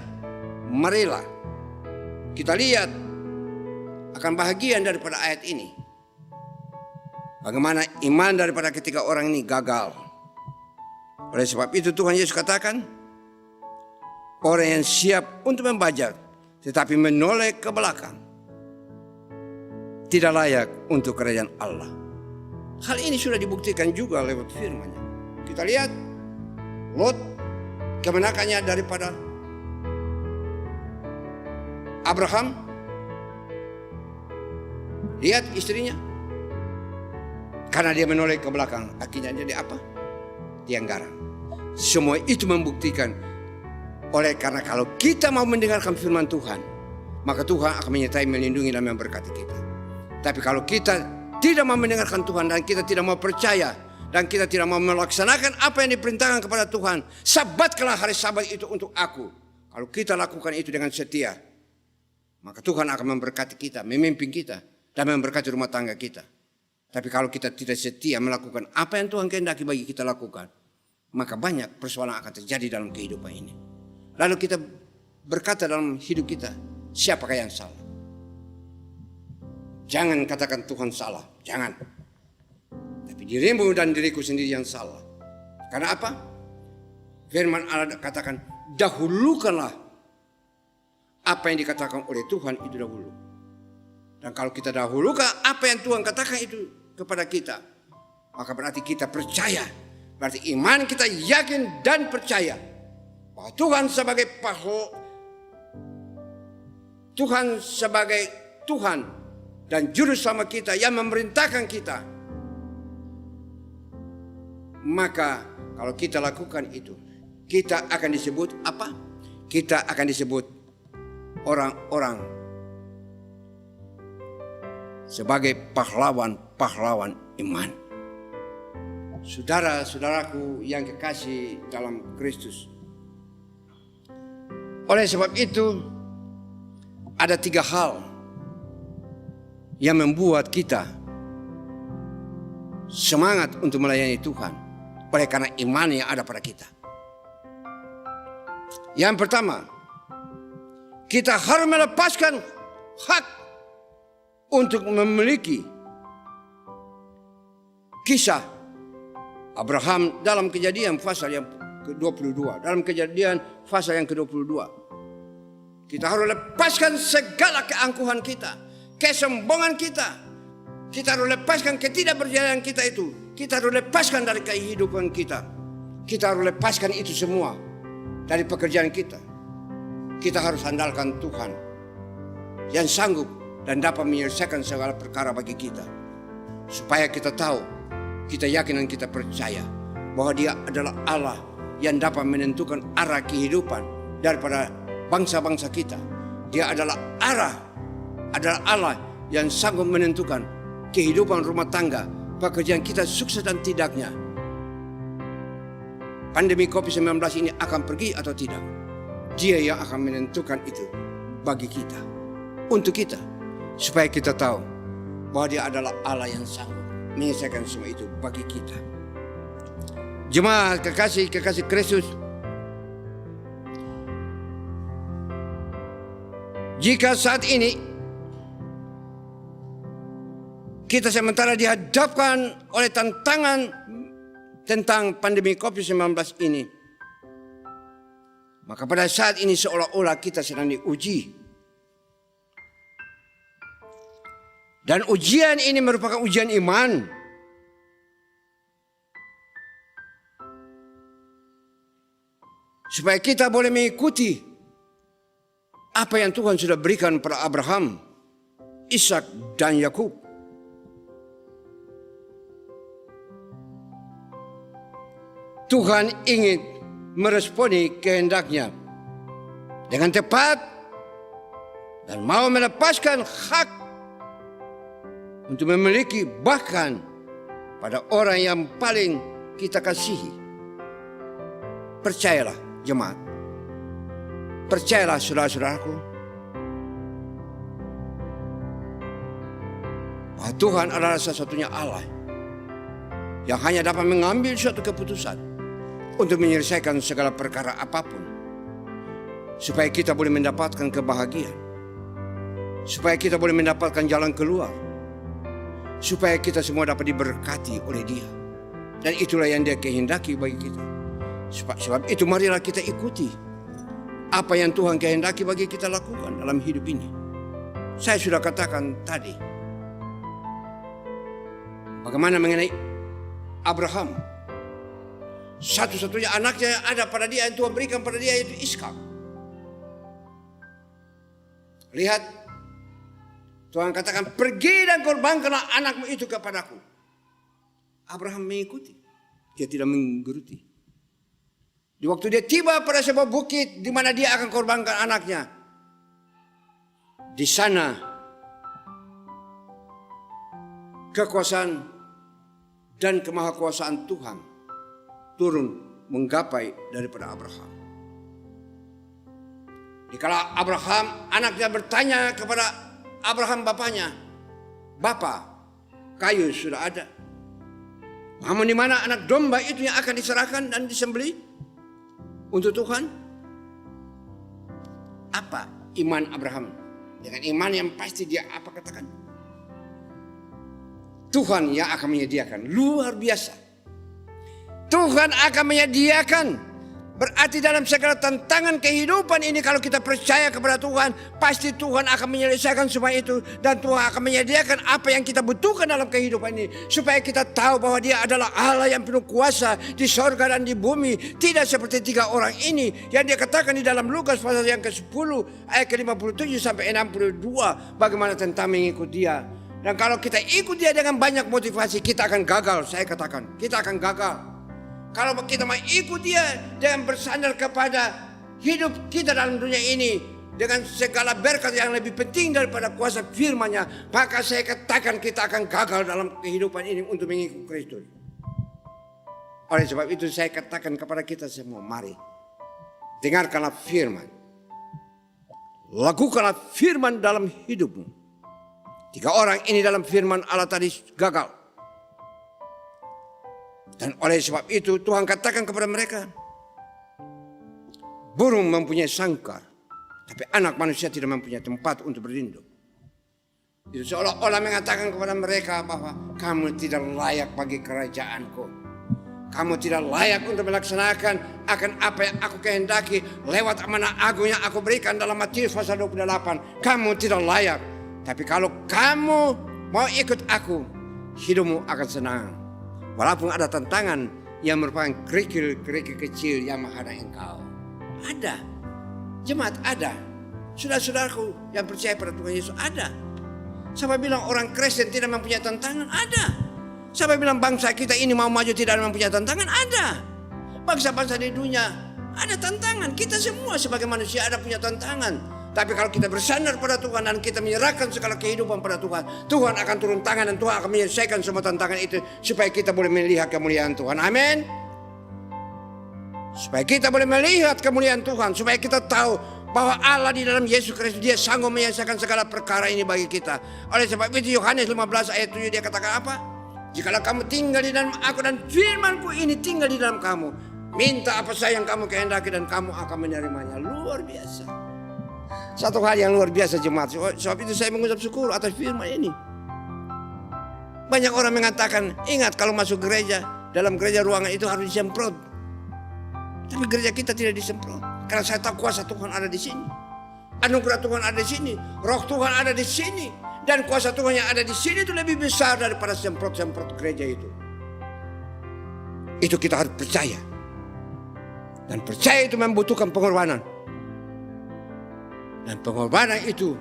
marilah kita lihat akan bahagian daripada ayat ini. Bagaimana iman daripada ketiga orang ini gagal. Oleh sebab itu Tuhan Yesus katakan, orang yang siap untuk membajak tetapi menoleh ke belakang tidak layak untuk kerajaan Allah. Hal ini sudah dibuktikan juga lewat firman-Nya. Kita lihat Lot, kemenakannya daripada Abraham. Lihat istrinya, karena dia menoleh ke belakang, akhirnya jadi apa? Tiang garam. Semua itu membuktikan, oleh karena kalau kita mau mendengarkan firman Tuhan, maka Tuhan akan menyertai, melindungi dan memberkati kita. Tapi kalau kita tidak mau mendengarkan Tuhan dan kita tidak mau percaya dan kita tidak mau melaksanakan apa yang diperintahkan kepada Tuhan, sabatkanlah hari Sabat itu untuk aku. Kalau kita lakukan itu dengan setia, maka Tuhan akan memberkati kita, memimpin kita dan memberkati rumah tangga kita. Tapi kalau kita tidak setia melakukan apa yang Tuhan kehendaki bagi kita lakukan, maka banyak persoalan akan terjadi dalam kehidupan ini. Lalu kita berkata dalam hidup kita, siapakah yang salah? Jangan katakan Tuhan salah, jangan. Tapi dirimu dan diriku sendiri yang salah. Karena apa? Firman Allah katakan, dahulukanlah apa yang dikatakan oleh Tuhan itu dahulu. Dan kalau kita dahulukan apa yang Tuhan katakan itu kepada kita, maka berarti kita percaya. Berarti iman kita yakin dan percaya bahwa Tuhan sebagai Tuhan dan juru selamat kita yang memerintahkan kita. Maka kalau kita lakukan itu, kita akan disebut apa? Kita akan disebut orang-orang sebagai pahlawan iman. Saudara-saudaraku yang kekasih dalam Kristus. Oleh sebab itu, ada 3 hal yang membuat kita semangat untuk melayani Tuhan. Oleh karena iman yang ada pada kita. Yang pertama, kita harus melepaskan hak untuk memiliki kisah Abraham dalam Kejadian pasal yang ke-22. Dalam Kejadian pasal yang ke-22. Kita harus lepaskan segala keangkuhan kita, kesombongan kita. Kita harus lepaskan ketidakberjayaan kita itu. Kita harus lepaskan dari kehidupan kita. Kita harus lepaskan itu semua dari pekerjaan kita. Kita harus andalkan Tuhan yang sanggup dan dapat menyelesaikan segala perkara bagi kita. Supaya kita tahu, kita yakin dan kita percaya bahwa Dia adalah Allah yang dapat menentukan arah kehidupan daripada bangsa-bangsa kita. Dia adalah Allah yang sanggup menentukan kehidupan rumah tangga, pekerjaan kita sukses dan tidaknya. Pandemi COVID-19 ini akan pergi atau tidak, Dia yang akan menentukan itu bagi kita, untuk kita, supaya kita tahu bahwa Dia adalah Allah yang sanggup menyelesaikan semua itu bagi kita. Jemaat kekasih Kristus, jika saat ini kita sementara dihadapkan oleh tantangan tentang pandemi COVID-19 ini, maka pada saat ini seolah-olah kita sedang diuji. Dan ujian ini merupakan ujian iman. Supaya kita boleh mengikuti apa yang Tuhan sudah berikan pada Abraham, Ishak dan Yakub. Tuhan ingin meresponi kehendaknya dengan tepat dan mau melepaskan hak untuk memiliki bahkan pada orang yang paling kita kasihi. Percayalah jemaat, Percayalah saudara-saudaraku, bahwa Tuhan adalah satu-satunya Allah yang hanya dapat mengambil suatu keputusan untuk menyelesaikan segala perkara apapun, supaya kita boleh mendapatkan kebahagiaan, supaya kita boleh mendapatkan jalan keluar, supaya kita semua dapat diberkati oleh Dia. Dan itulah yang Dia kehendaki bagi kita. Sebab itu marilah kita ikuti apa yang Tuhan kehendaki bagi kita lakukan dalam hidup ini. Saya sudah katakan tadi, bagaimana mengenai Abraham, satu-satunya anaknya yang ada pada dia, yang Tuhan berikan pada dia, yaitu Ishak. Lihat, Tuhan katakan, pergi dan korbankanlah anakmu itu kepadaku. Abraham mengikuti, dia tidak menggeruti. Di waktu dia tiba pada sebuah bukit di mana dia akan korbankan anaknya, di sana kekuasaan dan kemahakuasaan Tuhan turun menggapai daripada Abraham. Dikala Abraham, anaknya bertanya kepada Abraham bapaknya, "Bapa, kayu sudah ada. Namun di mana anak domba itu yang akan diserahkan dan disembelih untuk Tuhan?" Apa iman Abraham? Dengan iman yang pasti dia apa katakan? Tuhan yang akan menyediakan. Luar biasa. Tuhan akan menyediakan. Berarti dalam segala tantangan kehidupan ini, kalau kita percaya kepada Tuhan, pasti Tuhan akan menyelesaikan semua itu. Dan Tuhan akan menyediakan apa yang kita butuhkan dalam kehidupan ini. Supaya kita tahu bahwa Dia adalah Allah yang penuh kuasa di sorga dan di bumi. Tidak seperti 3 orang ini yang Dia katakan di dalam Lukas pasal yang ke-10 ayat ke-57 sampai 62. Bagaimana tentang mengikut Dia. Dan kalau kita ikut Dia dengan banyak motivasi, kita akan gagal. Saya katakan, kita akan gagal. Kalau kita mau ikut Dia dengan bersandar kepada hidup kita dalam dunia ini, dengan segala berkat yang lebih penting daripada kuasa firman-Nya, maka saya katakan kita akan gagal dalam kehidupan ini untuk mengikut Kristus. Oleh sebab itu saya katakan kepada kita semua, mari dengarkanlah firman, lakukanlah firman dalam hidupmu. 3 orang ini dalam firman Allah tadi gagal. Dan oleh sebab itu Tuhan katakan kepada mereka, burung mempunyai sangkar, tapi anak manusia tidak mempunyai tempat untuk berlindung. Itu seolah-olah mengatakan kepada mereka bahwa kamu tidak layak bagi kerajaanku. Kamu tidak layak untuk melaksanakan akan apa yang aku kehendaki lewat amanah agung yang aku berikan dalam Matius pasal 28. Kamu tidak layak. Tapi kalau kamu mau ikut aku, hidupmu akan senang. Walaupun ada tantangan yang merupakan kerikil-kerikil kecil yang menghadang engkau. Ada. Jemaat ada. Saudara-saudaraku yang percaya pada Tuhan Yesus ada. Siapa bilang orang Kristen tidak mempunyai tantangan? Ada. Siapa bilang bangsa kita ini mau maju tidak mempunyai tantangan? Ada. Bangsa-bangsa di dunia ada tantangan. Kita semua sebagai manusia ada punya tantangan. Tapi kalau kita bersandar pada Tuhan dan kita menyerahkan segala kehidupan pada Tuhan, Tuhan akan turun tangan dan Tuhan akan menyelesaikan semua tantangan itu supaya kita boleh melihat kemuliaan Tuhan. Amin. Supaya kita boleh melihat kemuliaan Tuhan, supaya kita tahu bahwa Allah di dalam Yesus Kristus, Dia sanggup menyelesaikan segala perkara ini bagi kita. Oleh sebab itu Yohanes 15 ayat 7 dia katakan apa? Jikalau kamu tinggal di dalam aku dan firman-Ku ini tinggal di dalam kamu, minta apa saja yang kamu kehendaki dan kamu akan menerimanya. Luar biasa. Satu hal yang luar biasa jemaat. Sebab itu saya mengucap syukur atas firman ini. Banyak orang mengatakan, ingat kalau masuk gereja, dalam gereja ruangan itu harus disemprot. Tapi gereja kita tidak disemprot. Karena saya tahu kuasa Tuhan ada di sini. Anugerah Tuhan ada di sini. Roh Tuhan ada di sini. Dan kuasa Tuhan yang ada di sini itu lebih besar daripada semprot-semprot gereja itu. Itu kita harus percaya. Dan percaya itu membutuhkan pengorbanan. Dan pengorbanan itu,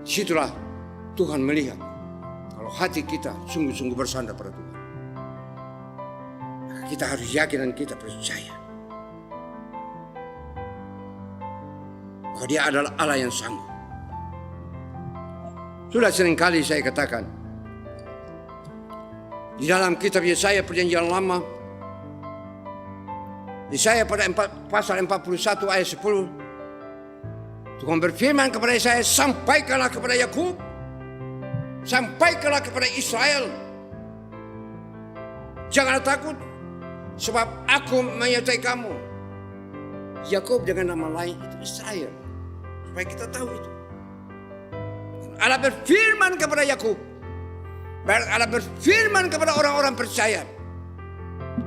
disitulah Tuhan melihat kalau hati kita sungguh-sungguh bersandar pada Tuhan. Maka kita harus yakin dan kita percaya bahwa Dia adalah Allah yang sanggup. Sudah seringkali saya katakan, di dalam kitab Yesaya perjanjian lama, Yesaya pada pasal 41 ayat 10. Tuhan berfirman kepada Yesaya, sampaikanlah kepada Yakub, sampaikanlah kepada Israel, janganlah takut, sebab aku menyertai kamu. Yakub dengan nama lain itu Israel. Supaya kita tahu itu. Allah berfirman kepada Yakub, Allah berfirman kepada orang-orang percaya,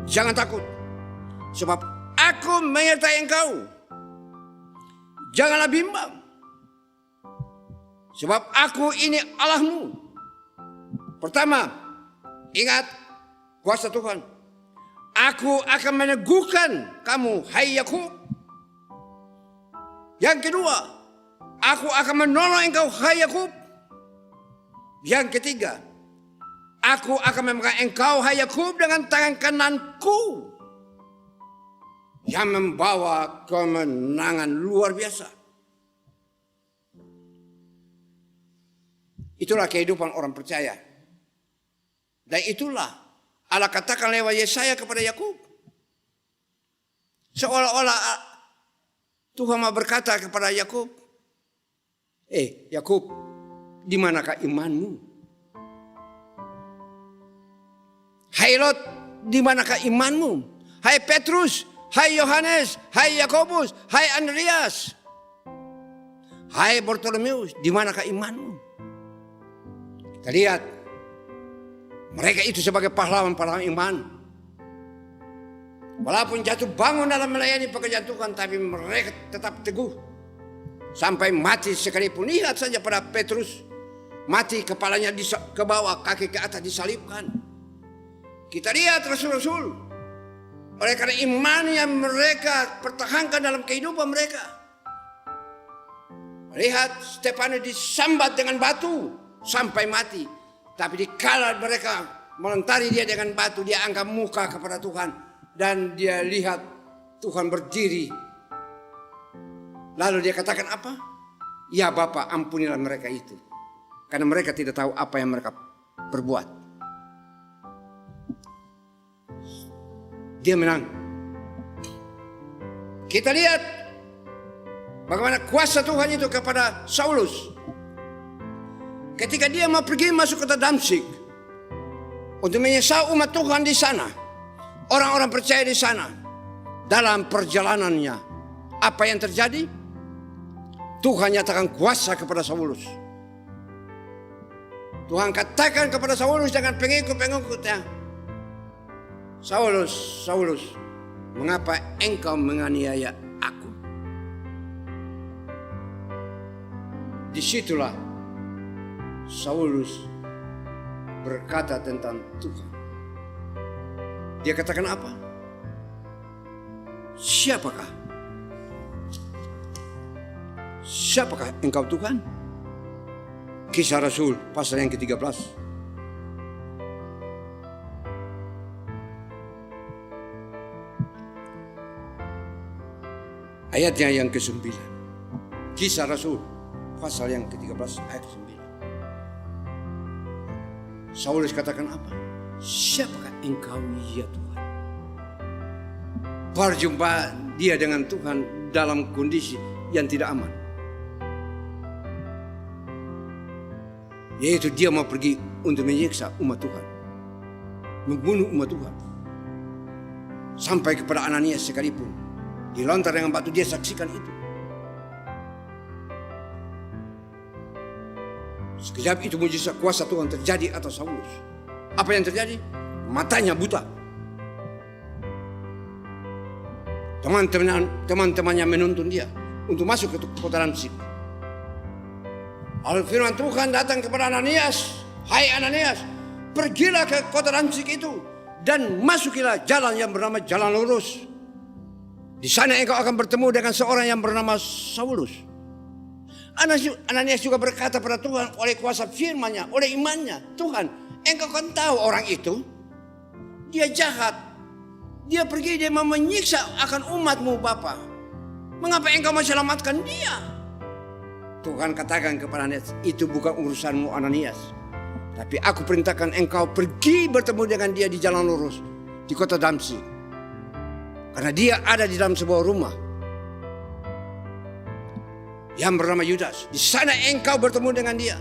jangan takut, sebab aku menyertai engkau. Janganlah bimbang, sebab aku ini Allahmu. Pertama, ingat kuasa Tuhan. Aku akan meneguhkan kamu, hai Yakub. Yang kedua, aku akan menolong engkau, hai Yakub. Yang ketiga, aku akan memegang engkau, hai Yakub, dengan tangan kananku yang membawa kemenangan luar biasa. Itulah kehidupan orang percaya. Dan itulah Allah katakan lewat Yesaya kepada Yakub. Seolah-olah Tuhan mau berkata kepada Yakub, Yakub, di manakah imanmu? Hai Lot, di manakah imanmu? Hai Petrus, hai Yohanes, hai Yakobus, hai Andreas, hai Bartolomeus, di manakah imanmu? Kita lihat, mereka itu sebagai pahlawan-pahlawan iman. Walaupun jatuh bangun dalam melayani pekerjaan Tuhan, tapi mereka tetap teguh. Sampai mati sekalipun. Lihat saja pada Petrus, mati kepalanya ke bawah, kaki ke atas disalibkan. Kita lihat rasul-rasul, oleh karena iman yang mereka pertahankan dalam kehidupan mereka. Lihat Stefanus disambat dengan batu sampai mati. Tapi dikala mereka melentari dia dengan batu, dia angkat muka kepada Tuhan. Dan dia lihat Tuhan berdiri. Lalu dia katakan apa? Ya Bapa, ampunilah mereka itu. Karena mereka tidak tahu apa yang mereka perbuat. Dia menang. Kita lihat bagaimana kuasa Tuhan itu kepada Saulus. Ketika dia mau pergi masuk kota Damsyik untuk menyesal umat Tuhan di sana, orang-orang percaya di sana, dalam perjalanannya, apa yang terjadi? Tuhan nyatakan kuasa kepada Saulus. Tuhan katakan kepada Saulus dengan pengikut-pengikutnya, Saulus, Saulus, mengapa engkau menganiaya aku? Disitulah Saulus berkata tentang Tuhan. Dia katakan apa? Siapakah? Siapakah engkau Tuhan? Kisah Rasul pasal yang ke-13. Ayatnya yang ke-9. Kisah Rasul pasal yang ke-13 ayat ke-9. Saulus katakan apa? Siapakah engkau ya Tuhan? Berjumpa dia dengan Tuhan dalam kondisi yang tidak aman. Yaitu dia mau pergi untuk menyiksa umat Tuhan. Membunuh umat Tuhan. Sampai kepada Ananias sekalipun. Dilontar dengan batu, dia saksikan itu. Sekejap itu mujizat kuasa Tuhan terjadi atas Saulus. Apa yang terjadi? Matanya buta. Teman-temannya menuntun dia untuk masuk ke kota Damsyik. Lalu firman Tuhan datang kepada Ananias. Hai Ananias, pergilah ke kota Damsyik itu dan masukilah jalan yang bernama Jalan Lurus. Di sana engkau akan bertemu dengan seorang yang bernama Saulus. Ananias juga berkata pada Tuhan oleh kuasa firman-Nya, oleh imannya, Tuhan, engkau kan tahu orang itu, dia jahat, dia pergi, dia mau menyiksa akan umatmu Bapa. Mengapa engkau selamatkan dia? Tuhan katakan kepada Ananias, itu bukan urusanmu Ananias, tapi aku perintahkan engkau pergi bertemu dengan dia di jalan lurus di kota Damsyik. Karena dia ada di dalam sebuah rumah yang bernama Yudas. Di sana engkau bertemu dengan dia.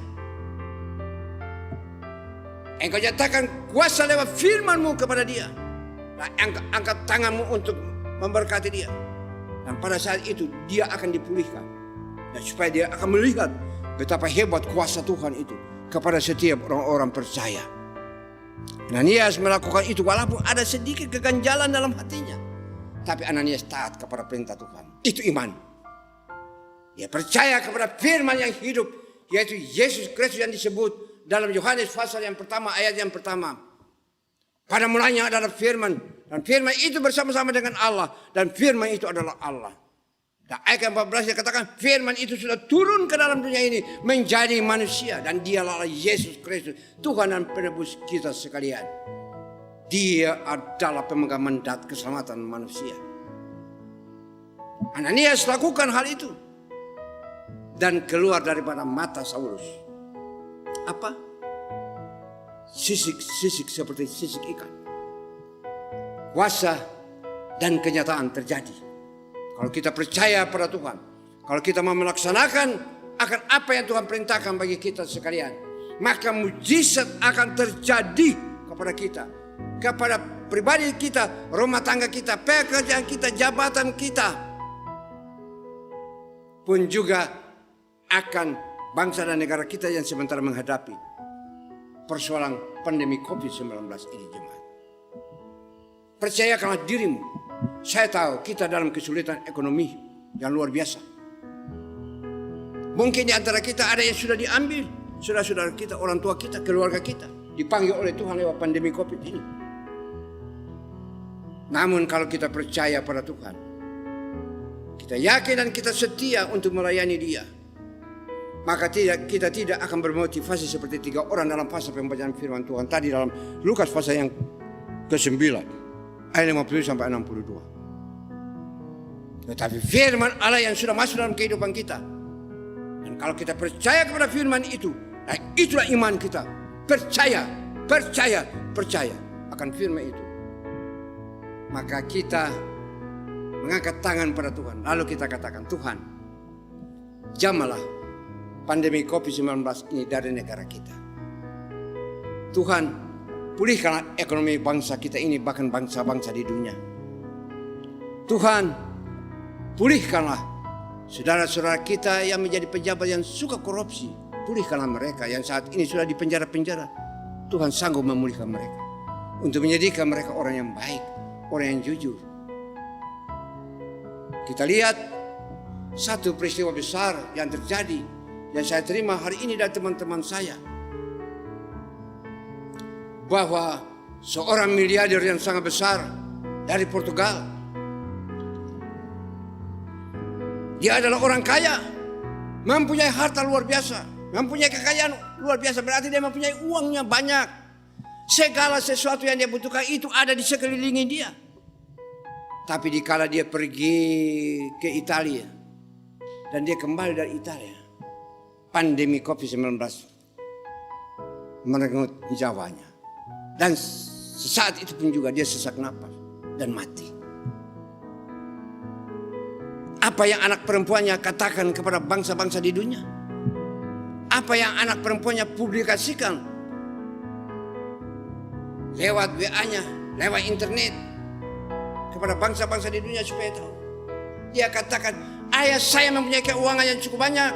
Engkau nyatakan kuasa lewat firman-Mu kepada dia. Nah, angkat tanganmu untuk memberkati dia. Dan pada saat itu dia akan dipulihkan. Dan supaya dia akan melihat betapa hebat kuasa Tuhan itu kepada setiap orang-orang percaya. Ananias melakukan itu walaupun ada sedikit keganjalan dalam hatinya. Tapi Ananias taat kepada perintah Tuhan. Itu iman. Dia percaya kepada firman yang hidup, yaitu Yesus Kristus yang disebut dalam Yohanes pasal yang pertama, ayat yang pertama. Pada mulanya adalah firman, dan firman itu bersama-sama dengan Allah, dan firman itu adalah Allah. Dan ayat yang 14 dia katakan firman itu sudah turun ke dalam dunia ini menjadi manusia, dan dialah Yesus Kristus, Tuhan dan penebus kita sekalian. Dia adalah pemegang mandat keselamatan manusia. Ananias lakukan hal itu dan keluar daripada mata Saulus. Apa? Sisik-sisik seperti sisik ikan. Kuasa dan kenyataan terjadi. Kalau kita percaya pada Tuhan, kalau kita mau melaksanakan akan apa yang Tuhan perintahkan bagi kita sekalian, maka mujizat akan terjadi kepada kita, kepada pribadi kita, rumah tangga kita, pekerjaan kita, jabatan kita, pun juga akan bangsa dan negara kita yang sementara menghadapi persoalan pandemi COVID-19 ini, jemaat. Percayakanlah dirimu. Saya tahu kita dalam kesulitan ekonomi yang luar biasa. Mungkin di antara kita ada yang sudah diambil, saudara-saudara kita, orang tua kita, keluarga kita, dipanggil oleh Tuhan lewat pandemi COVID ini. Namun kalau kita percaya pada Tuhan, kita yakin dan kita setia untuk melayani Dia, maka kita tidak akan bermotivasi seperti 3 orang dalam pasal pembacaan firman Tuhan tadi dalam Lukas pasal yang ke-9 ayat 50 sampai 62. Tetapi firman Allah yang sudah masuk dalam kehidupan kita, dan kalau kita percaya kepada firman itu, nah itulah iman kita. Percaya akan firman itu. Maka kita mengangkat tangan pada Tuhan, lalu kita katakan, Tuhan, jamalah pandemi COVID-19 ini dari negara kita. Tuhan, pulihkanlah ekonomi bangsa kita ini, bahkan bangsa-bangsa di dunia. Tuhan, pulihkanlah saudara-saudara kita yang menjadi pejabat yang suka korupsi. Pulihkanlah mereka yang saat ini sudah di penjara-penjara. Tuhan sanggup memulihkan mereka, untuk menjadikan mereka orang yang baik, orang yang jujur. Kita lihat satu peristiwa besar yang terjadi, yang saya terima hari ini dari teman-teman saya, bahwa seorang miliarder yang sangat besar dari Portugal, dia adalah orang kaya, mempunyai harta luar biasa, mempunyai kekayaan luar biasa, berarti dia mempunyai uangnya banyak. Segala sesuatu yang dia butuhkan itu ada di sekeliling dia. Tapi dikala dia pergi ke Italia dan dia kembali dari Italia, pandemi COVID-19 merenggut nyawanya. Dan sesaat itu pun juga dia sesak napas dan mati. Apa yang anak perempuannya katakan kepada bangsa-bangsa di dunia? Apa yang anak perempuannya publikasikan lewat WA-nya, lewat internet kepada bangsa-bangsa di dunia supaya tahu? Dia katakan, ayah saya mempunyai keuangan yang cukup banyak.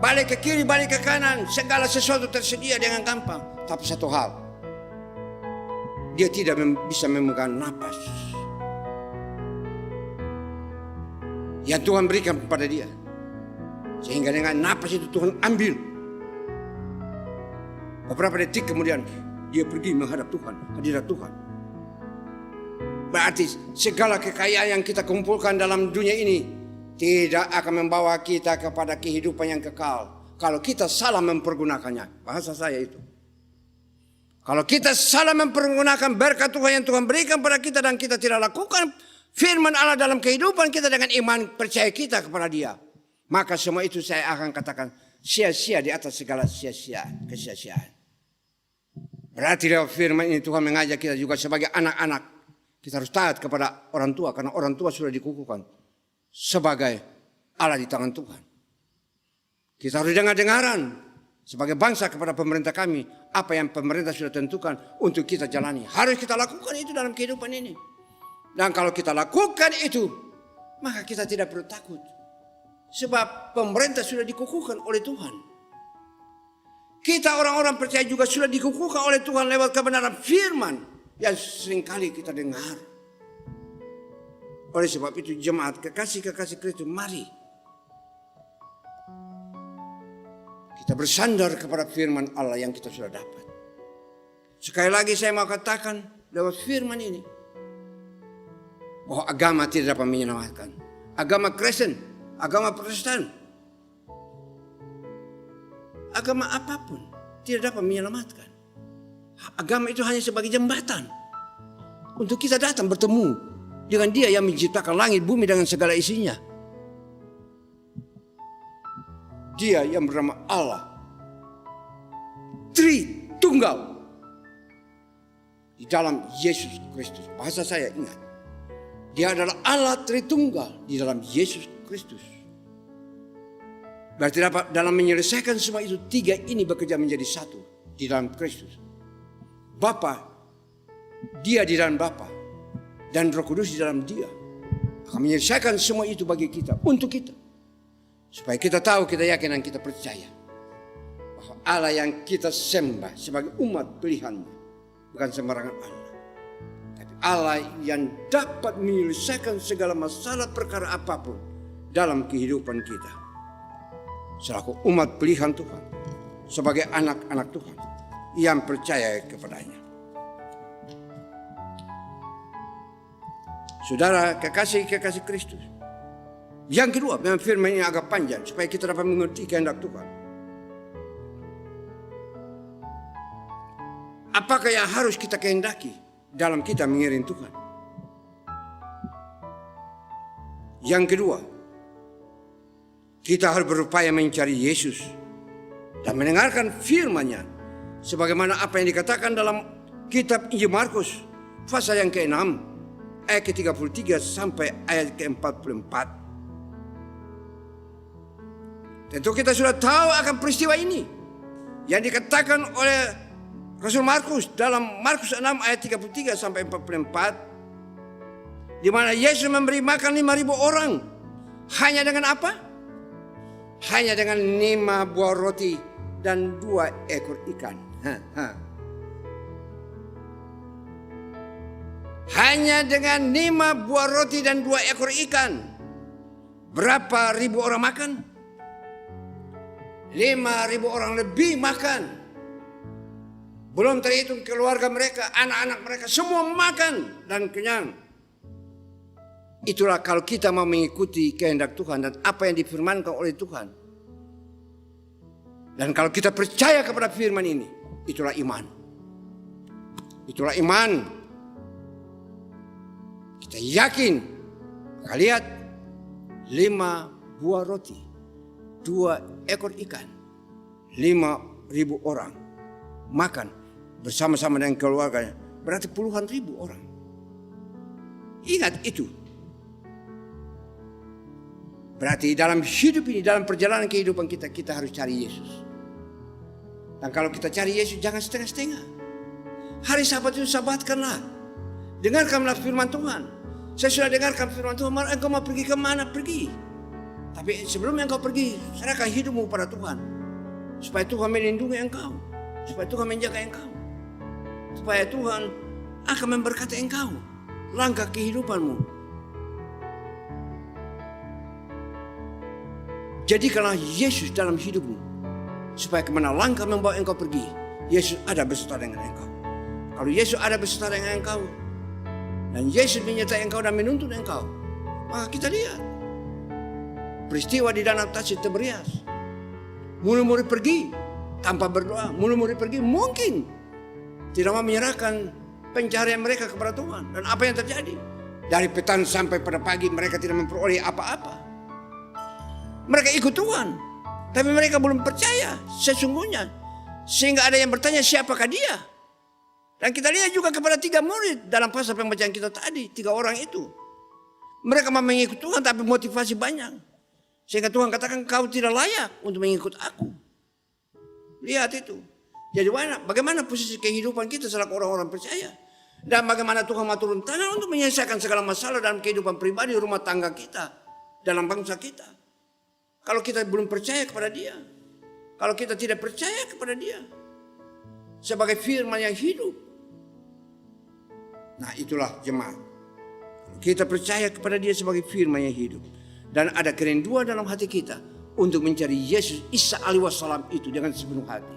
Balik ke kiri, balik ke kanan, segala sesuatu tersedia dengan gampang. Tapi satu hal, dia tidak bisa memegang napas yang Tuhan berikan kepada dia. Sehingga dengan napas itu Tuhan ambil. Beberapa detik kemudian dia pergi menghadap Tuhan, hadirat Tuhan. Berarti segala kekayaan yang kita kumpulkan dalam dunia ini tidak akan membawa kita kepada kehidupan yang kekal kalau kita salah mempergunakannya. Bahasa saya itu. Kalau kita salah mempergunakan berkat Tuhan yang Tuhan berikan pada kita dan kita tidak lakukan firman Allah dalam kehidupan kita dengan iman percaya kita kepada Dia, maka semua itu saya akan katakan sia-sia di atas segala kesia-siaan. Berarti lewat firman ini Tuhan mengajak kita juga sebagai anak-anak Kita harus taat kepada orang tua karena orang tua sudah dikukuhkan sebagai Allah di tangan Tuhan. Kita harus dengar-dengaran sebagai bangsa kepada pemerintah kami. Apa yang pemerintah sudah tentukan untuk kita jalani. Harus kita lakukan itu dalam kehidupan ini. Dan kalau kita lakukan itu, maka kita tidak perlu takut. Sebab pemerintah sudah dikukuhkan oleh Tuhan. Kita orang-orang percaya juga sudah dikukuhkan oleh Tuhan lewat kebenaran firman yang seringkali kita dengar. Oleh sebab itu jemaat kekasih-kekasih Kristus, mari kita bersandar kepada firman Allah yang kita sudah dapat. Sekali lagi saya mau katakan lewat firman ini, bahwa agama tidak dapat menyelamatkan. Agama Kristen, agama Protestan, agama apapun tidak dapat menyelamatkan. Agama itu hanya sebagai jembatan untuk kita datang bertemu dengan Dia yang menciptakan langit bumi dengan segala isinya. Dia yang bernama Allah, Tritunggal di dalam Yesus Kristus. Bahasa saya ingat, Dia adalah Allah Tritunggal di dalam Yesus Kristus. Berarti dalam menyelesaikan semua itu, tiga ini bekerja menjadi satu di dalam Kristus. Bapa, Dia di dalam Bapa, dan Roh Kudus di dalam Dia akan menyelesaikan semua itu bagi kita, untuk kita, supaya kita tahu, kita yakin, dan kita percaya bahwa Allah yang kita sembah sebagai umat pilihan-Nya bukan sembarangan Allah, tapi Allah yang dapat menyelesaikan segala masalah perkara apapun dalam kehidupan kita selaku umat pilihan Tuhan, sebagai anak-anak Tuhan yang percaya kepadanya. Saudara kekasih-kekasih Kristus. Yang kedua, memang firman ini agak panjang supaya kita dapat mengerti kehendak Tuhan. Apakah yang harus kita kehendaki dalam kita mengiring Tuhan? Yang kedua, kita harus berupaya mencari Yesus dan mendengarkan firman-Nya. Sebagaimana apa yang dikatakan dalam kitab Injil Markus pasal yang ke-6 ayat ke-33 sampai ayat ke-44. Tentu kita sudah tahu akan peristiwa ini yang dikatakan oleh Rasul Markus dalam Markus 6 ayat 33 sampai 44, di mana Yesus memberi makan 5.000 orang hanya dengan apa? Hanya dengan 5 buah roti dan 2 ekor ikan. Hanya dengan 5 buah roti dan 2 ekor ikan. Berapa ribu orang makan? 5.000 orang lebih makan. Belum terhitung keluarga mereka, anak-anak mereka, semua makan dan kenyang. Itulah kalau kita mau mengikuti kehendak Tuhan dan apa yang difirmankan oleh Tuhan. Dan kalau kita percaya kepada firman ini, itulah iman. Itulah iman. Kita yakin. Maka lihat, 5 buah roti, 2 ekor ikan, 5.000 orang makan bersama-sama dengan keluarganya. Berarti puluhan ribu orang. Ingat itu. Berarti dalam hidup ini, dalam perjalanan kehidupan kita, kita harus cari Yesus. Dan kalau kita cari Yesus, jangan setengah-setengah. Hari Sabat itu sabatkanlah. Dengarkanlah firman Tuhan. Saya sudah dengarkan firman Tuhan. Engkau mau pergi kemana? Pergi. Tapi sebelum engkau pergi, serahkan hidupmu pada Tuhan. Supaya Tuhan melindungi engkau. Supaya Tuhan menjaga engkau. Supaya Tuhan akan memberkati engkau. Langkah kehidupanmu. Jadikanlah Yesus dalam hidupmu. Supaya kemana langkah membawa engkau pergi, Yesus ada beserta dengan engkau. Kalau Yesus ada beserta dengan engkau, dan Yesus menyertai engkau dan menuntun engkau, maka kita lihat peristiwa di danau Tasik Tiberias. Murid-murid pergi tanpa berdoa. Murid-murid pergi mungkin tidak mau menyerahkan pencarian mereka kepada Tuhan. Dan apa yang terjadi? Dari petang sampai pada pagi mereka tidak memperoleh apa-apa. Mereka ikut Tuhan, tapi mereka belum percaya sesungguhnya. Sehingga ada yang bertanya, siapakah dia? Dan kita lihat juga kepada 3 murid dalam pasal pembacaan kita tadi, 3 orang itu. Mereka mau mengikut Tuhan tapi motivasi banyak. Sehingga Tuhan katakan kau tidak layak untuk mengikut aku. Lihat itu. Jadi bagaimana posisi kehidupan kita selaku orang-orang percaya. Dan bagaimana Tuhan mau turun tangan untuk menyelesaikan segala masalah dalam kehidupan pribadi, rumah tangga kita. Dalam bangsa kita. Kalau kita belum percaya kepada dia. Kalau kita tidak percaya kepada dia. Sebagai firman yang hidup. Nah itulah jemaat. Kita percaya kepada dia sebagai firman yang hidup. Dan ada kerinduan dalam hati kita. Untuk mencari Yesus Isa alaihi wasallam itu dengan sepenuh hati.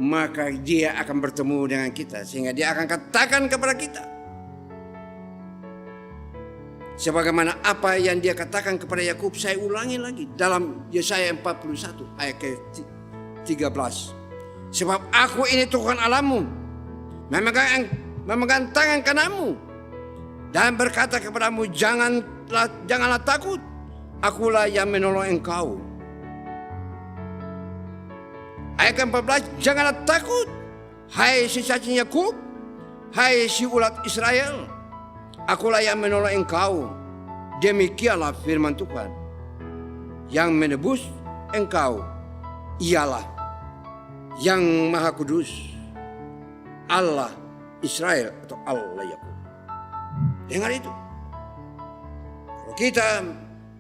Maka dia akan bertemu dengan kita. Sehingga dia akan katakan kepada kita. Sebagaimana apa yang dia katakan kepada Yakub, saya ulangi lagi dalam Yesaya 41 ayat ke-13. Sebab aku ini Tuhan Allahmu, memegang tangan kananmu dan berkata kepadamu, janganlah takut, akulah yang menolong engkau. Ayat ke-14, janganlah takut, hai si cacing Yakub, hai si ulat Israel. Akulah yang menolong engkau. Demikianlah firman Tuhan. Yang menebus engkau ialah yang Maha Kudus, Allah Israel atau Allah Yakub. Dengar itu. Kalau kita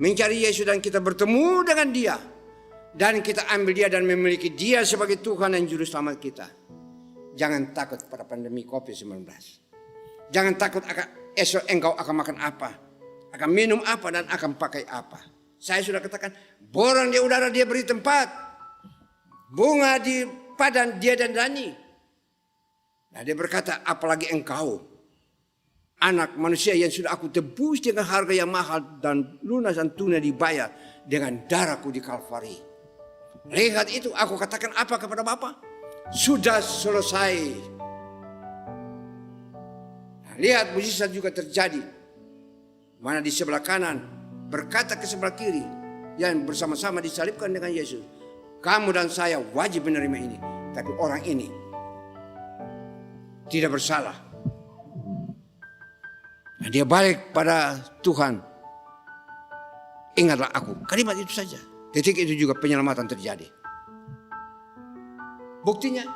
mencari Yesus dan kita bertemu dengan dia. Dan kita ambil dia dan memiliki dia sebagai Tuhan dan Juru Selamat kita. Jangan takut pada pandemi COVID-19. Jangan takut esok engkau akan makan apa, akan minum apa dan akan pakai apa. Saya sudah katakan, borang di udara dia beri tempat, bunga di padang dia dandani. Nah dia berkata, apalagi engkau, anak manusia yang sudah aku tebus dengan harga yang mahal dan lunas dan tunai dibayar dengan darahku di Kalvari. Lihat itu, aku katakan apa kepada Bapa? Sudah selesai. Lihat mujizat juga terjadi. Mana di sebelah kanan berkata ke sebelah kiri yang bersama-sama disalibkan dengan Yesus. Kamu dan saya wajib menerima ini. Tapi orang ini tidak bersalah. Nah, dia balik pada Tuhan. Ingatlah aku. Kalimat itu saja. Detik itu juga penyelamatan terjadi. Buktinya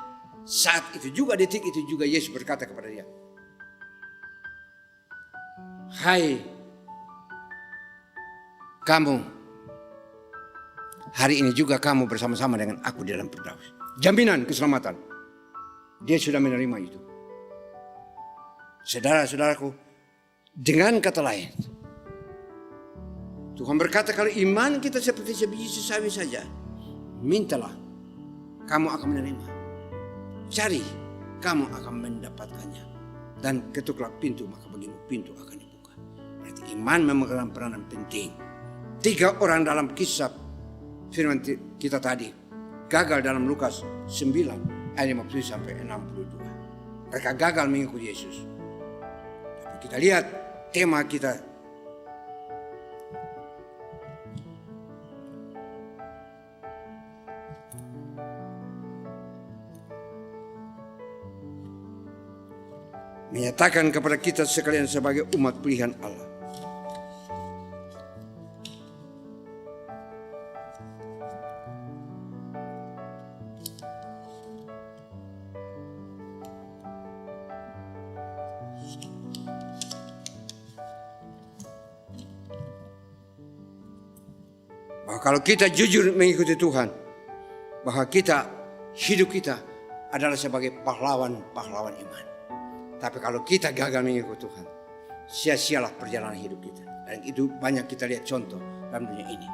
saat itu juga, detik itu juga Yesus berkata kepada dia. Hai kamu, hari ini juga kamu bersama-sama dengan aku di dalam Firdaus. Jaminan keselamatan. Dia sudah menerima itu. Saudara-saudaraku, dengan kata lain, Tuhan berkata kalau iman kita seperti sebiji sesawi saja, mintalah, kamu akan menerima. Cari, kamu akan mendapatkannya. Dan ketuklah pintu, maka bagimu pintu akan dibuka. Berarti iman memegang peranan penting. 3 orang dalam kisah firman kita tadi gagal dalam Lukas 9 ayat 50 sampai 62. Mereka gagal mengikuti Yesus. Tapi kita lihat tema kita. Menyatakan kepada kita sekalian sebagai umat pilihan Allah. Bahwa kalau kita jujur mengikuti Tuhan, bahwa hidup kita adalah sebagai pahlawan-pahlawan iman. Tapi kalau kita gagal mengikuti Tuhan, sia-sialah perjalanan hidup kita. Dan itu banyak kita lihat contoh dalam dunia ini.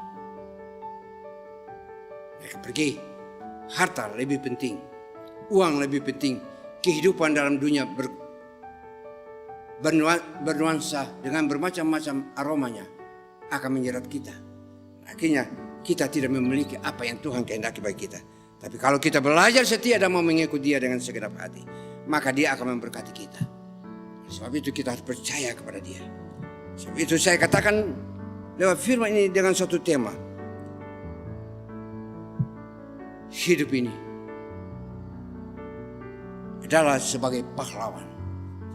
Mereka pergi, harta lebih penting, uang lebih penting, kehidupan dalam dunia bernuansa dengan bermacam-macam aromanya akan menjerat kita. Akhirnya kita tidak memiliki apa yang Tuhan kehendaki bagi kita. Tapi kalau kita belajar setia dan mau mengikuti dia dengan segenap hati, maka dia akan memberkati kita. Sebab itu kita harus percaya kepada dia. Sebab itu saya katakan lewat firman ini dengan satu tema. Hidup ini adalah sebagai pahlawan.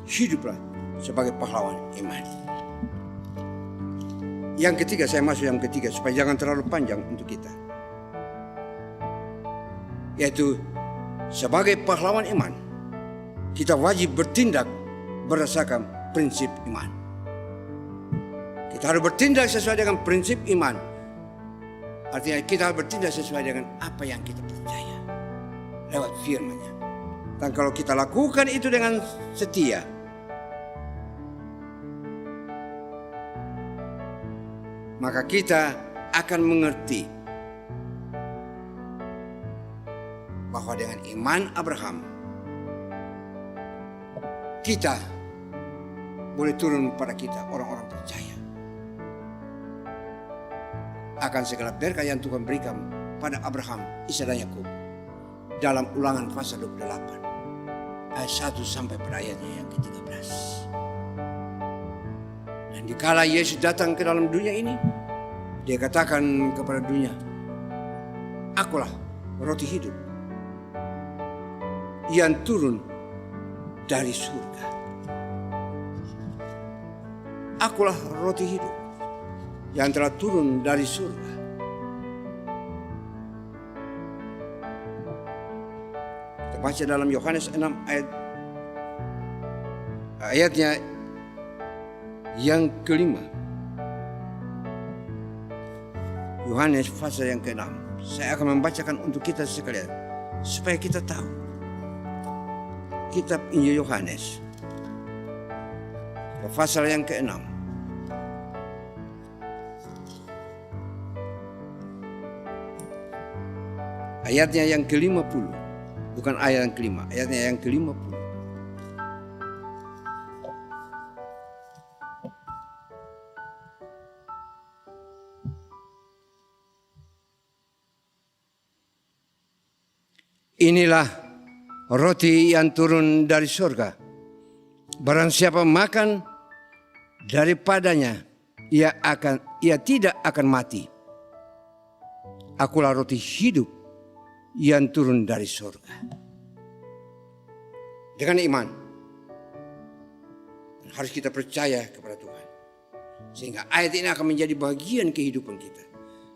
Hiduplah sebagai pahlawan iman. Yang ketiga, saya masuk yang ketiga supaya jangan terlalu panjang untuk kita. Yaitu sebagai pahlawan iman, kita wajib bertindak berdasarkan prinsip iman. Kita harus bertindak sesuai dengan prinsip iman. Artinya kita harus bertindak sesuai dengan apa yang kita percaya lewat firman-Nya. Dan kalau kita lakukan itu dengan setia, maka kita akan mengerti bahwa dengan iman Abraham kita boleh turun pada kita orang-orang percaya akan segala berkat yang Tuhan berikan pada Abraham, Ishak dan Yakub dalam Ulangan pasal 28 ayat 1 sampai pada ayatnya yang ke-13. Dan dikala Yesus datang ke dalam dunia ini, Dia katakan kepada dunia, "Akulah roti hidup yang turun dari surga." Akulah roti hidup yang telah turun dari surga. Kita baca dalam Yohanes 6 ayatnya yang kelima. Yohanes pasal yang ke-6. Saya akan membacakan untuk kita sekalian supaya kita tahu. Kitab Injil Yohanes pasal yang ke-6. Ayatnya yang ke-50. Bukan ayat yang kelima, ayatnya yang ke-50. Inilah roti yang turun dari surga. Barang siapa makan daripadanya, ia tidak akan mati. Akulah roti hidup yang turun dari surga. Dengan iman harus kita percaya kepada Tuhan, sehingga ayat ini akan menjadi bagian kehidupan kita,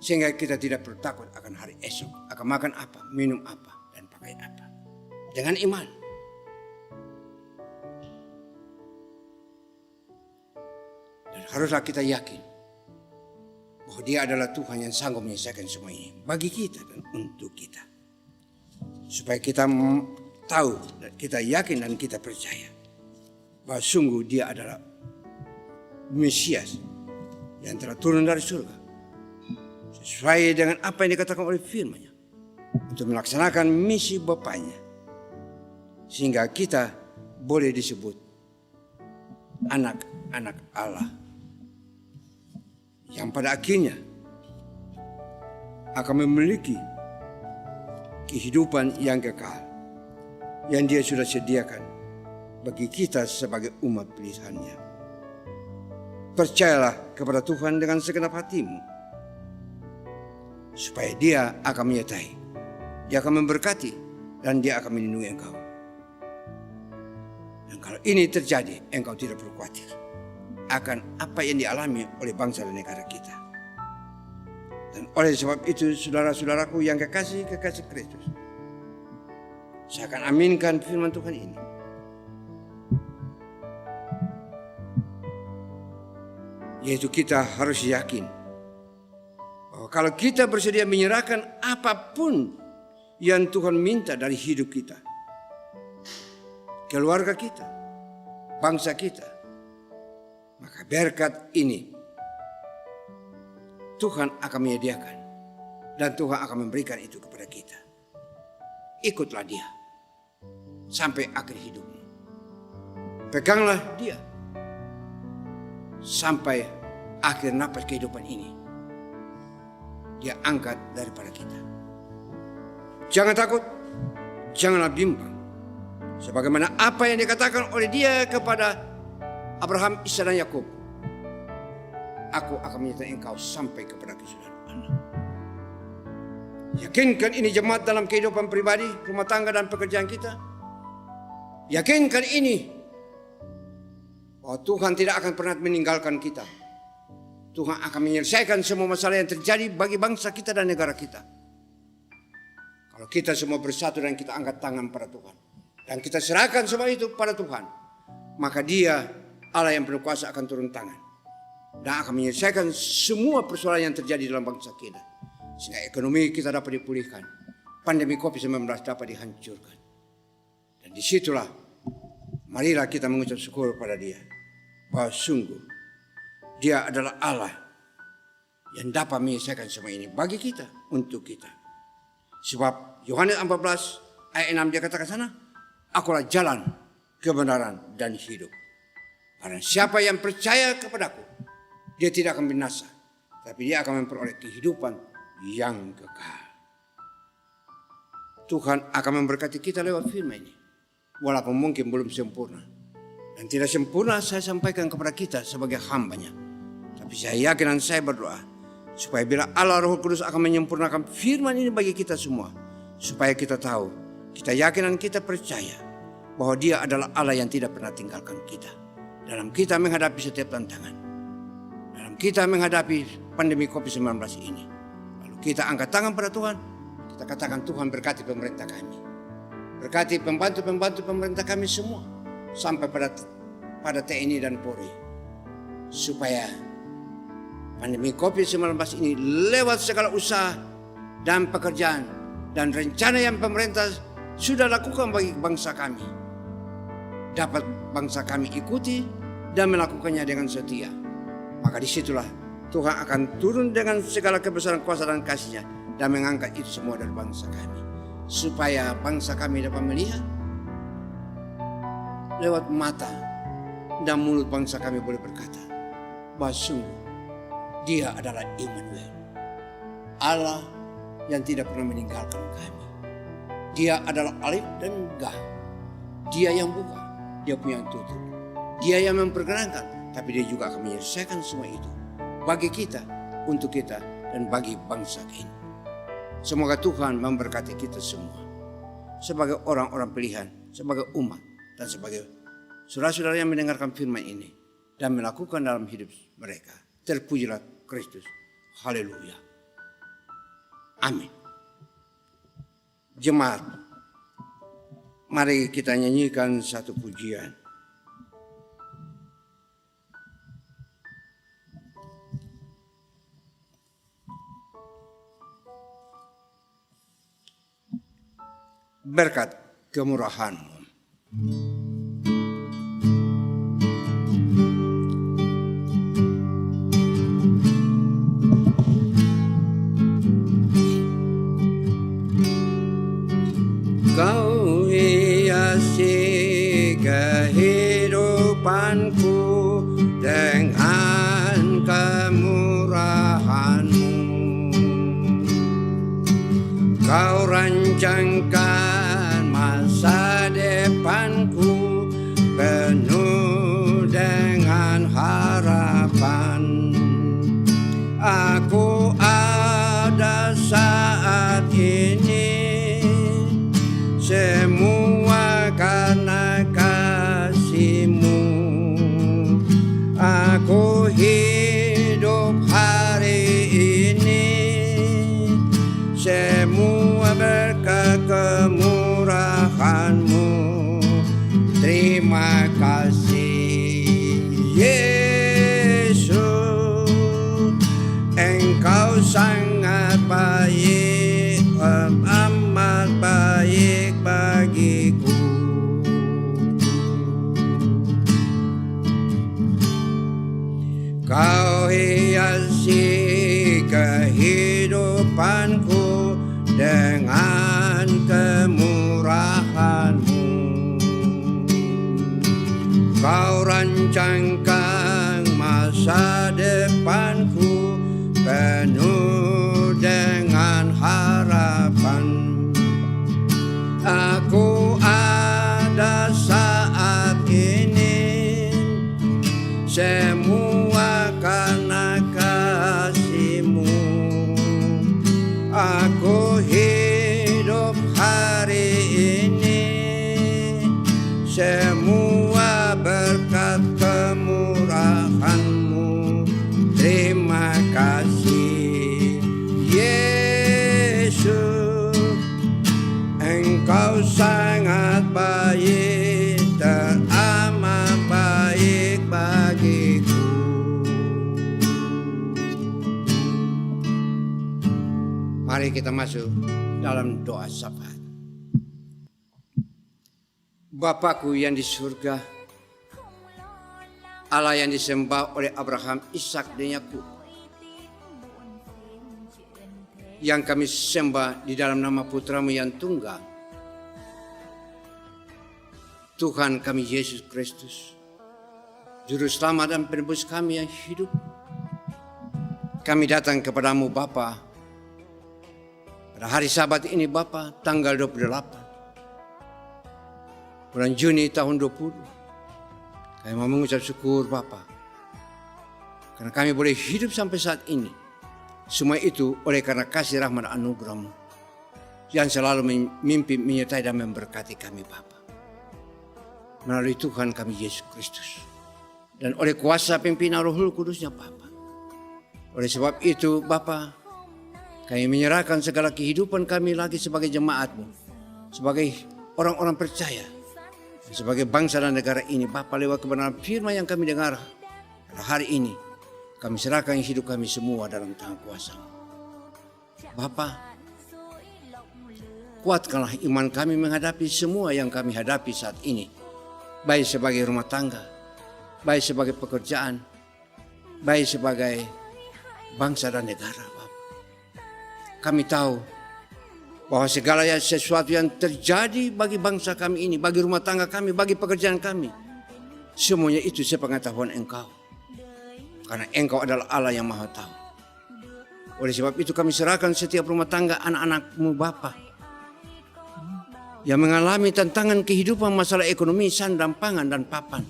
sehingga kita tidak perlu takut akan hari esok, akan makan apa, minum apa, dan pakai apa. Dengan iman. Dan haruslah kita yakin bahwa Dia adalah Tuhan yang sanggup menyelesaikan semua ini bagi kita dan untuk kita. Supaya kita tahu, kita yakin dan kita percaya bahwa sungguh Dia adalah Mesias yang telah turun dari surga sesuai dengan apa yang dikatakan oleh firman-Nya untuk melaksanakan misi Bapaknya, sehingga kita boleh disebut anak-anak Allah yang pada akhirnya akan memiliki kehidupan yang kekal yang Dia sudah sediakan bagi kita sebagai umat pilihan-Nya. Percayalah kepada Tuhan dengan segenap hatimu, supaya Dia akan menyertai, Dia akan memberkati, dan Dia akan melindungi engkau. Dan kalau ini terjadi, engkau tidak perlu khawatir akan apa yang dialami oleh bangsa dan negara kita. Dan oleh sebab itu, saudara-saudaraku yang kekasih Kristus, saya akan aminkan firman Tuhan ini. Yaitu kita harus yakin bahwa kalau kita bersedia menyerahkan apapun yang Tuhan minta dari hidup kita, keluarga kita, bangsa kita, maka berkat ini Tuhan akan menyediakan dan Tuhan akan memberikan itu kepada kita. Ikutlah Dia sampai akhir hidupmu. Peganglah Dia sampai akhir napas kehidupan ini. Dia angkat daripada kita. Jangan takut, janganlah bimbang. Sebagaimana apa yang dikatakan oleh Dia kepada Abraham, Ishak dan Yakub, aku akan menyertai engkau sampai kepada kesudahan anak. Yakinkan ini jemaat dalam kehidupan pribadi, rumah tangga dan pekerjaan kita. Yakinkan ini, bahwa Tuhan tidak akan pernah meninggalkan kita. Tuhan akan menyelesaikan semua masalah yang terjadi bagi bangsa kita dan negara kita. Kalau kita semua bersatu dan kita angkat tangan pada Tuhan, dan kita serahkan semua itu pada Tuhan, maka Dia, Allah yang penuh kuasa, akan turun tangan dan akan menyelesaikan semua persoalan yang terjadi dalam bangsa kita. Sehingga ekonomi kita dapat dipulihkan, pandemi COVID-19 dapat dihancurkan. Dan disitulah marilah kita mengucap syukur pada Dia, bahwa sungguh Dia adalah Allah yang dapat menyelesaikan semua ini bagi kita, untuk kita. Sebab Yohanes 14 ayat 6 dia katakan sana, akulah jalan, kebenaran, dan hidup. Karena siapa yang percaya kepadaku, dia tidak akan binasa, tapi dia akan memperoleh kehidupan yang kekal. Tuhan akan memberkati kita lewat firman ini, walaupun mungkin belum sempurna. Dan tidak sempurna saya sampaikan kepada kita sebagai hambanya. Tapi saya yakin dan saya berdoa, supaya bila Allah Roh Kudus akan menyempurnakan firman ini bagi kita semua, supaya kita tahu, kita yakin dan kita percaya, bahwa Dia adalah Allah yang tidak pernah tinggalkan kita. Dalam kita menghadapi setiap tantangan, dalam kita menghadapi pandemi COVID-19 ini. Lalu kita angkat tangan pada Tuhan, kita katakan, Tuhan berkati pemerintah kami. Berkati pembantu-pembantu pemerintah kami semua, sampai pada TNI dan Polri, supaya pandemi COVID-19 ini lewat segala usaha dan pekerjaan dan rencana yang pemerintah sudah lakukan bagi bangsa kami, dapat bangsa kami ikuti dan melakukannya dengan setia. Maka disitulah Tuhan akan turun dengan segala kebesaran kuasa dan kasih-Nya dan mengangkat itu semua dari bangsa kami, supaya bangsa kami dapat melihat lewat mata dan mulut bangsa kami boleh berkata, bahwa sungguh Dia adalah Immanuel, Allah yang tidak pernah meninggalkan kami. Dia adalah Alif dan Gah. Dia yang buka, Dia punya yang tutup. Dia yang memperkenankan, tapi Dia juga akan menyelesaikan semua itu bagi kita, untuk kita, dan bagi bangsa ini. Semoga Tuhan memberkati kita semua sebagai orang-orang pilihan, sebagai umat, dan sebagai saudara-saudara yang mendengarkan firman ini dan melakukan dalam hidup mereka. Terpujilah Kristus. Haleluya. Amin. Jemaat, mari kita nyanyikan satu pujian. Berkat kemurahan-Mu. Kau hiasi kehidupanku dengan kemurahan-Mu. Kau rancangkan masa depanku penuh dengan harapan. Aku ada saat ini semua karena kasih-Mu. Aku hidup hari ini semua berkat kemurahan-Mu. Terima kasih Yesus, Engkau sangat baik, amat baik bagiku. Kau hiasi kehidupanku dengan kemurahan-Mu. Kau rancangkan masa depanku penuh dengan harapan. Aku ada saat ini semua karena kasih-Mu. Aku hidup hari ini Mari kita masuk dalam doa syafaat. Bapakku yang di surga, Allah yang disembah oleh Abraham, Ishak dan Yakub, yang kami sembah di dalam nama Putramu yang tunggal, Tuhan kami Yesus Kristus, Juru Selamat dan Penebus kami yang hidup. Kami datang kepadamu Bapa pada hari Sabat ini Bapa, tanggal 28 bulan Juni tahun 20. Kami mau mengucap syukur Bapa, karena kami boleh hidup sampai saat ini. Semua itu oleh karena kasih rahmat anugerah-Mu yang selalu memimpin, menyertai dan memberkati kami Bapa, melalui Tuhan kami Yesus Kristus dan oleh kuasa pimpinan Roh Kudus-Nya Bapa. Oleh sebab itu Bapa, kami menyerahkan segala kehidupan kami lagi sebagai jemaat-Mu, sebagai orang-orang percaya, sebagai bangsa dan negara ini Bapa, lewat kebenaran firman yang kami dengar pada hari ini. Kami serahkan hidup kami semua dalam tangan kuasa-Mu. Bapa, kuatkanlah iman kami menghadapi semua yang kami hadapi saat ini, baik sebagai rumah tangga, baik sebagai pekerjaan, baik sebagai bangsa dan negara Bapa. Kami tahu bahwa segala sesuatu yang terjadi bagi bangsa kami ini, bagi rumah tangga kami, bagi pekerjaan kami, semuanya itu sepengetahuan Engkau. Karena Engkau adalah Allah yang Maha Tahu. Oleh sebab itu kami serahkan setiap rumah tangga anak-anak-Mu Bapa, yang mengalami tantangan kehidupan, masalah ekonomi, sandang, pangan, dan papan.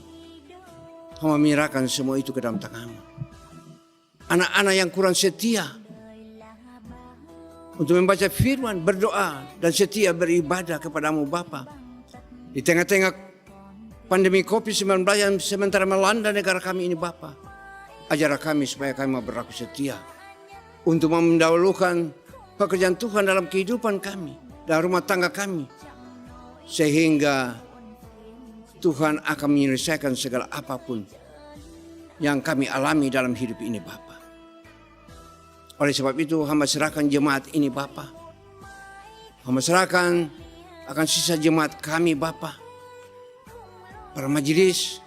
Kami menyerahkan semua itu ke dalam tangan-Mu. Anak-anak yang kurang setia untuk membaca firman, berdoa, dan setia beribadah kepadamu Bapa. Di tengah-tengah pandemi COVID-19 yang sementara melanda negara kami ini Bapa, ajarlah kami supaya kami mau berlaku setia untuk mendahulukan pekerjaan Tuhan dalam kehidupan kami dan rumah tangga kami, sehingga Tuhan akan menyelesaikan segala apapun yang kami alami dalam hidup ini Bapa. Oleh sebab itu hamba serahkan jemaat ini Bapa. Hamba serahkan akan sisa jemaat kami Bapa, para majelis,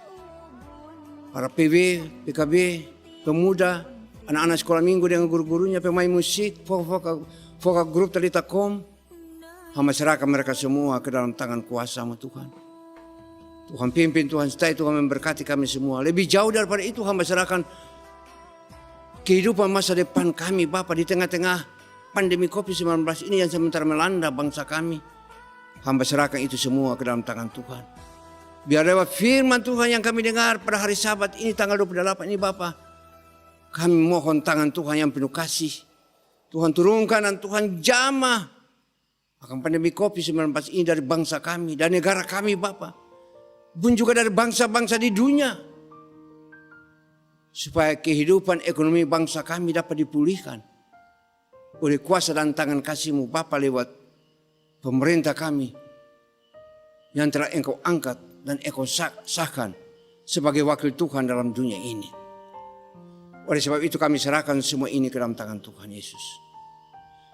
para PW, PKB, pemuda, anak-anak sekolah minggu dengan guru-gurunya, pemain musik, vokal grup Talita.com. Hamba serahkan mereka semua ke dalam tangan kuasa-Mu Tuhan. Tuhan pimpin, Tuhan sertai, Tuhan memberkati kami semua. Lebih jauh daripada itu hamba serahkan kehidupan masa depan kami Bapa di tengah-tengah pandemi COVID-19 ini yang sementara melanda bangsa kami. Hamba serahkan itu semua ke dalam tangan Tuhan. Biar lewat firman Tuhan yang kami dengar pada hari Sabat ini tanggal 28 ini Bapa, kami mohon tangan Tuhan yang penuh kasih. Tuhan turunkan dan Tuhan jamah akan pandemi COVID-19 ini dari bangsa kami dan negara kami Bapa. Pun juga dari bangsa-bangsa di dunia, supaya kehidupan ekonomi bangsa kami dapat dipulihkan oleh kuasa dan tangan kasih-Mu Bapa, lewat pemerintah kami yang telah Engkau angkat dan Engkau sahkan sebagai wakil Tuhan dalam dunia ini. Oleh sebab itu kami serahkan semua ini ke dalam tangan Tuhan Yesus,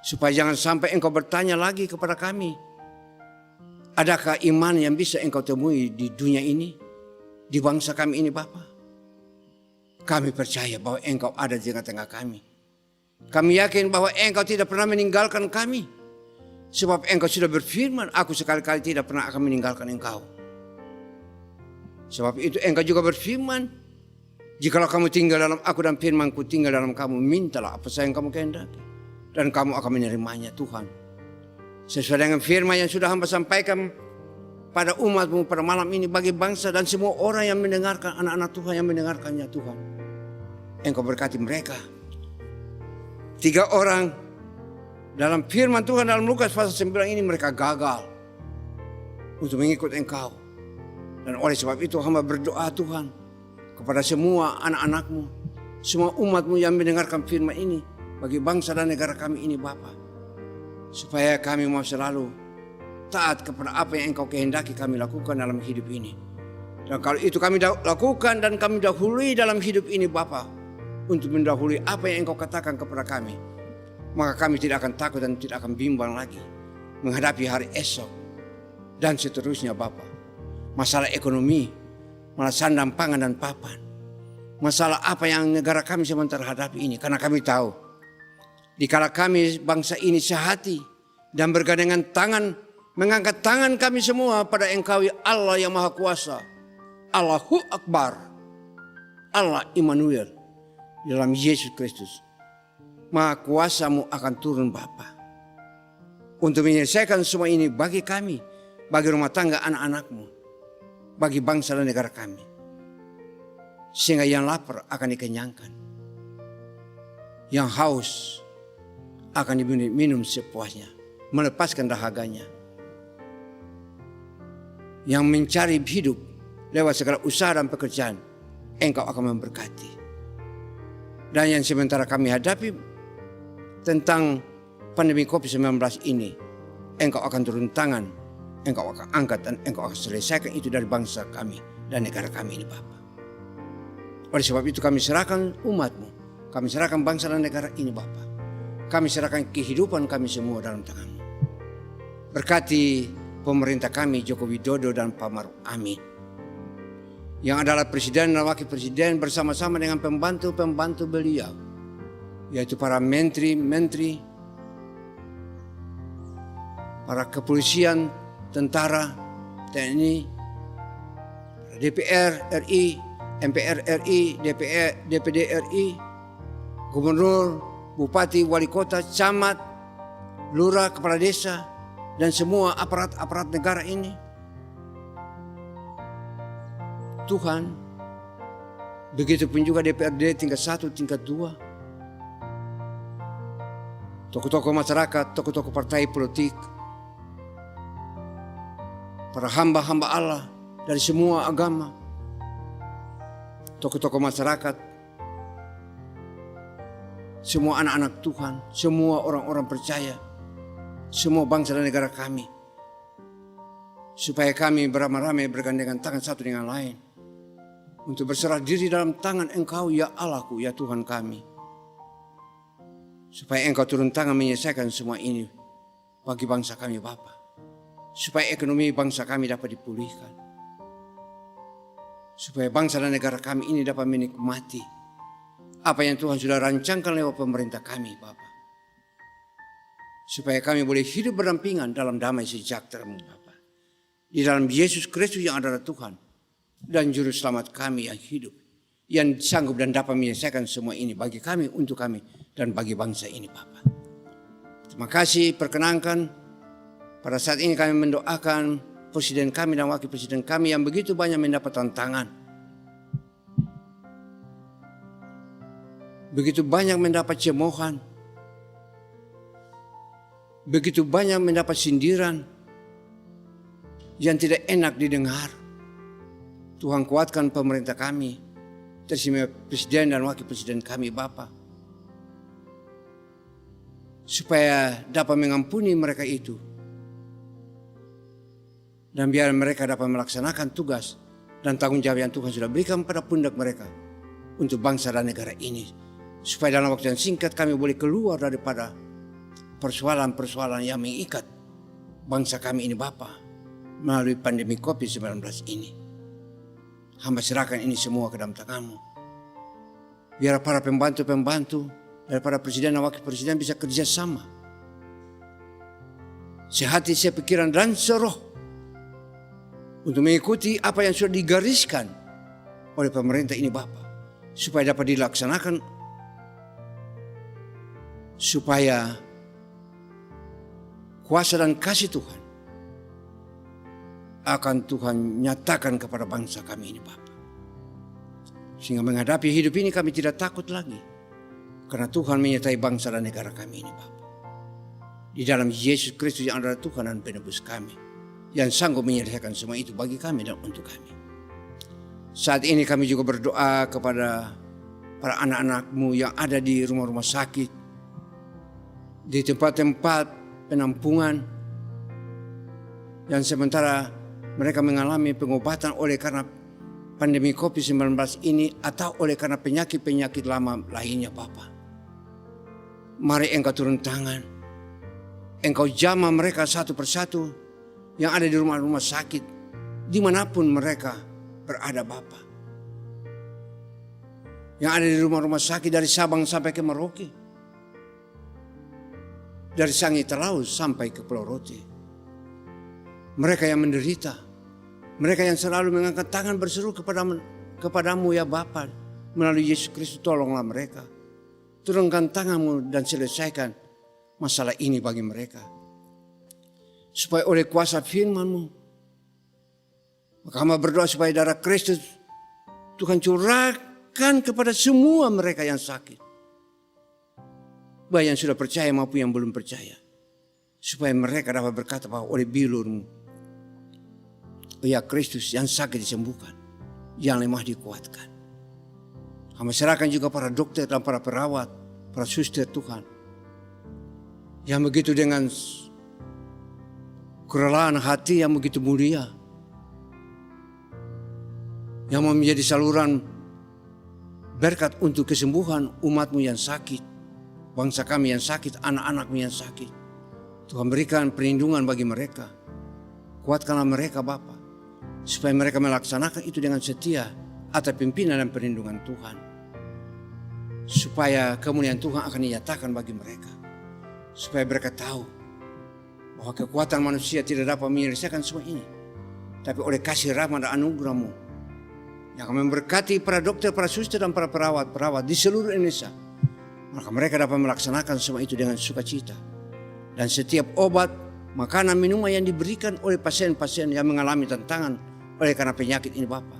supaya jangan sampai Engkau bertanya lagi kepada kami, adakah iman yang bisa Engkau temui di dunia ini, di bangsa kami ini Bapa? Kami percaya bahwa Engkau ada di tengah-tengah kami. Kami yakin bahwa Engkau tidak pernah meninggalkan kami. Sebab Engkau sudah berfirman, aku sekali-kali tidak pernah akan meninggalkan Engkau. Sebab itu Engkau juga berfirman, jikalau kamu tinggal dalam aku dan firman-Ku tinggal dalam kamu, mintalah apa saja yang kamu kehendaki, dan kamu akan menerimanya Tuhan. Sesuai dengan firman yang sudah hamba sampaikan pada umat-Mu pada malam ini, bagi bangsa dan semua orang yang mendengarkan, anak-anak Tuhan yang mendengarkannya Tuhan. Engkau berkati mereka. 3 orang dalam firman Tuhan dalam Lukas pasal 9 ini mereka gagal untuk mengikut Engkau. Dan oleh sebab itu hamba berdoa Tuhan kepada semua anak-anak-Mu, semua umat-Mu yang mendengarkan firman ini, bagi bangsa dan negara kami ini Bapa, supaya kami mau selalu taat kepada apa yang Engkau kehendaki kami lakukan dalam hidup ini. Dan kalau itu kami lakukan dan kami dahului dalam hidup ini Bapa, untuk mendahului apa yang Engkau katakan kepada kami, maka kami tidak akan takut dan tidak akan bimbang lagi menghadapi hari esok dan seterusnya Bapa. Masalah ekonomi, masalah sandang pangan dan papan, masalah apa yang negara kami sementara hadapi ini. Karena kami tahu, dikala kami bangsa ini sehati dan bergandengan tangan, mengangkat tangan kami semua pada Engkau ya Allah yang Maha Kuasa, Allahu Akbar, Allah Immanuel, dalam Yesus Kristus. Maha Kuasa-Mu akan turun Bapa untuk menyelesaikan semua ini bagi kami, bagi rumah tangga anak-anak-Mu, bagi bangsa dan negara kami. Sehingga yang lapar akan dikenyangkan, yang haus akan diminum sepuasnya, melepaskan dahaganya. Yang mencari hidup lewat segala usaha dan pekerjaan, Engkau akan memberkati. Dan yang sementara kami hadapi tentang pandemi COVID-19 ini, Engkau akan turun tangan, Engkau akan angkat dan Engkau akan selesaikan itu dari bangsa kami dan negara kami ini Bapa. Oleh sebab itu kami serahkan umat-Mu, kami serahkan bangsa dan negara ini Bapa. Kami serahkan kehidupan kami semua dalam tangan-Mu. Berkati pemerintah kami Joko Widodo dan Pak Maruf Amin, yang adalah presiden dan wakil presiden bersama-sama dengan pembantu-pembantu beliau, yaitu para menteri-menteri, para kepolisian, tentara, TNI, DPR RI, MPR RI, DPD RI, gubernur, bupati, wali kota, camat, lurah, kepala desa, dan semua aparat-aparat negara ini. Tuhan, begitupun juga DPRD tingkat 1, tingkat 2, tokoh-tokoh masyarakat, tokoh-tokoh partai politik, para hamba-hamba Allah dari semua agama, tokoh-tokoh masyarakat, semua anak-anak Tuhan, semua orang-orang percaya, semua bangsa dan negara kami, supaya kami beramai-ramai bergandengan tangan satu dengan lain untuk berserah diri dalam tangan Engkau ya Allahku, ya Tuhan kami, supaya Engkau turun tangan menyelesaikan semua ini bagi bangsa kami Bapa, supaya ekonomi bangsa kami dapat dipulihkan, supaya bangsa dan negara kami ini dapat menikmati apa yang Tuhan sudah rancangkan lewat pemerintah kami Bapa, supaya kami boleh hidup berdampingan dalam damai sejahtera-Mu Bapa, di dalam Yesus Kristus yang adalah Tuhan dan Juru Selamat kami yang hidup, yang sanggup dan dapat menyelesaikan semua ini bagi kami, untuk kami, dan bagi bangsa ini Bapa. Terima kasih, perkenankan pada saat ini kami mendoakan presiden kami dan wakil presiden kami yang begitu banyak mendapat tantangan, begitu banyak mendapat cemoohan, begitu banyak mendapat sindiran yang tidak enak didengar. Tuhan kuatkan pemerintah kami, terutama presiden dan wakil presiden kami Bapa, supaya dapat mengampuni mereka itu, dan biar mereka dapat melaksanakan tugas dan tanggung jawab yang Tuhan sudah berikan pada pundak mereka untuk bangsa dan negara ini, supaya dalam waktu yang singkat kami boleh keluar daripada persoalan-persoalan yang mengikat bangsa kami ini Bapa melalui pandemi COVID-19 ini. Hamba serahkan ini semua ke dalam tangan-Mu. Biar para pembantu-pembantu daripada presiden dan wakil presiden bisa kerjasama, sehati, sepikiran dan seroh, untuk mengikuti apa yang sudah digariskan oleh pemerintah ini Bapa, supaya dapat dilaksanakan, supaya kuasa dan kasih Tuhan akan Tuhan nyatakan kepada bangsa kami ini Bapa, sehingga menghadapi hidup ini kami tidak takut lagi, karena Tuhan menyertai bangsa dan negara kami ini Bapa, di dalam Yesus Kristus yang adalah Tuhan dan penebus kami, yang sanggup menyelesaikan semua itu bagi kami dan untuk kami. Saat ini kami juga berdoa kepada para anak-anak-Mu yang ada di rumah-rumah sakit, di tempat-tempat penampungan, yang sementara mereka mengalami pengobatan oleh karena pandemi COVID-19 ini, atau oleh karena penyakit-penyakit lama lainnya Bapa. Mari Engkau turun tangan. Engkau jamah mereka satu persatu yang ada di rumah-rumah sakit, dimanapun mereka berada Bapa. Yang ada di rumah-rumah sakit dari Sabang sampai ke Merauke. Dari Sangi Terlalu sampai ke Pulau Rote. Mereka yang menderita. Mereka yang selalu mengangkat tangan berseru kepadamu ya Bapa. Melalui Yesus Kristus tolonglah mereka. Turunkan tanganmu dan selesaikan masalah ini bagi mereka. Supaya oleh kuasa firman-Mu. Maka hamba berdoa supaya darah Kristus Tuhan curahkan kepada semua mereka yang sakit. Baik yang sudah percaya maupun yang belum percaya. Supaya mereka dapat berkata bahwa oleh bilur-Mu, ya Kristus yang sakit disembuhkan, yang lemah dikuatkan. Hamba serahkan juga para dokter dan para perawat, para suster Tuhan. Yang begitu dengan kerelaan hati yang begitu mulia. Yang mau menjadi saluran berkat untuk kesembuhan umat-Mu yang sakit. Bangsa kami yang sakit, anak-anak-Mu yang sakit. Tuhan berikan perlindungan bagi mereka. Kuatkanlah mereka Bapa. Supaya mereka melaksanakan itu dengan setia atas pimpinan dan perlindungan Tuhan. Supaya kemuliaan Tuhan akan dinyatakan bagi mereka. Supaya mereka tahu bahwa kekuatan manusia tidak dapat menyelesaikan semua ini. Tapi oleh kasih rahmat dan anugerah-Mu yang akan memberkati para dokter, para suster dan para perawat di seluruh Indonesia. Maka mereka dapat melaksanakan semua itu dengan sukacita. Dan setiap obat, makanan, minuman yang diberikan oleh pasien-pasien yang mengalami tantangan oleh karena penyakit ini Bapa.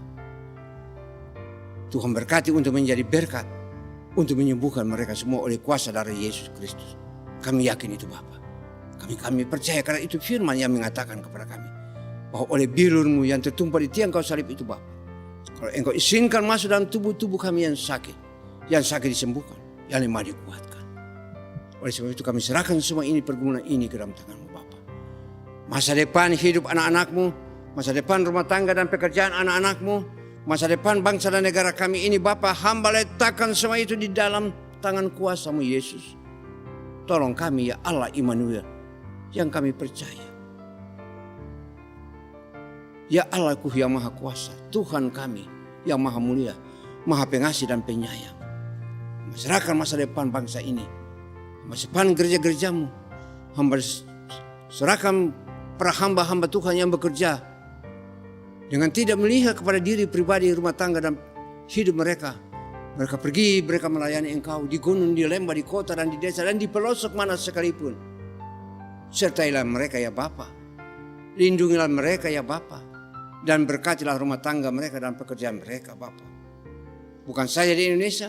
Tuhan berkati untuk menjadi berkat. Untuk menyembuhkan mereka semua oleh kuasa darah Yesus Kristus. Kami yakin itu Bapa. Kami percaya karena itu firman yang mengatakan kepada kami. Bahwa oleh bilur-Mu yang tertumpah di tiang kayu salib itu Bapa. Kalau Engkau izinkan masuk dalam tubuh-tubuh kami yang sakit. Yang sakit disembuhkan. Yang lemah dikuatkan. Oleh sebab itu kami serahkan semua ini, pergumulan ini ke dalam tangan-Mu Bapa. Masa depan hidup anak-anak-Mu. Masa depan rumah tangga dan pekerjaan anak-anak-Mu. Masa depan bangsa dan negara kami ini Bapa, hamba letakkan semua itu di dalam tangan kuasa-Mu Yesus. Tolong kami ya Allah Immanuel yang kami percaya. Ya Allahku yang maha kuasa, Tuhan kami yang maha mulia, maha pengasih dan penyayang. Serahkan masa depan bangsa ini, masa depan gereja-gereja-Mu. Hamba serahkan para hamba-hamba Tuhan yang bekerja dengan tidak melihat kepada diri pribadi, rumah tangga dan hidup mereka. Mereka pergi, mereka melayani Engkau di gunung, di lembah, di kota dan di desa dan di pelosok mana sekalipun. Sertailah mereka ya Bapa. Lindungilah mereka ya Bapa. Dan berkatilah rumah tangga mereka dan pekerjaan mereka Bapa. Bukan saja di Indonesia,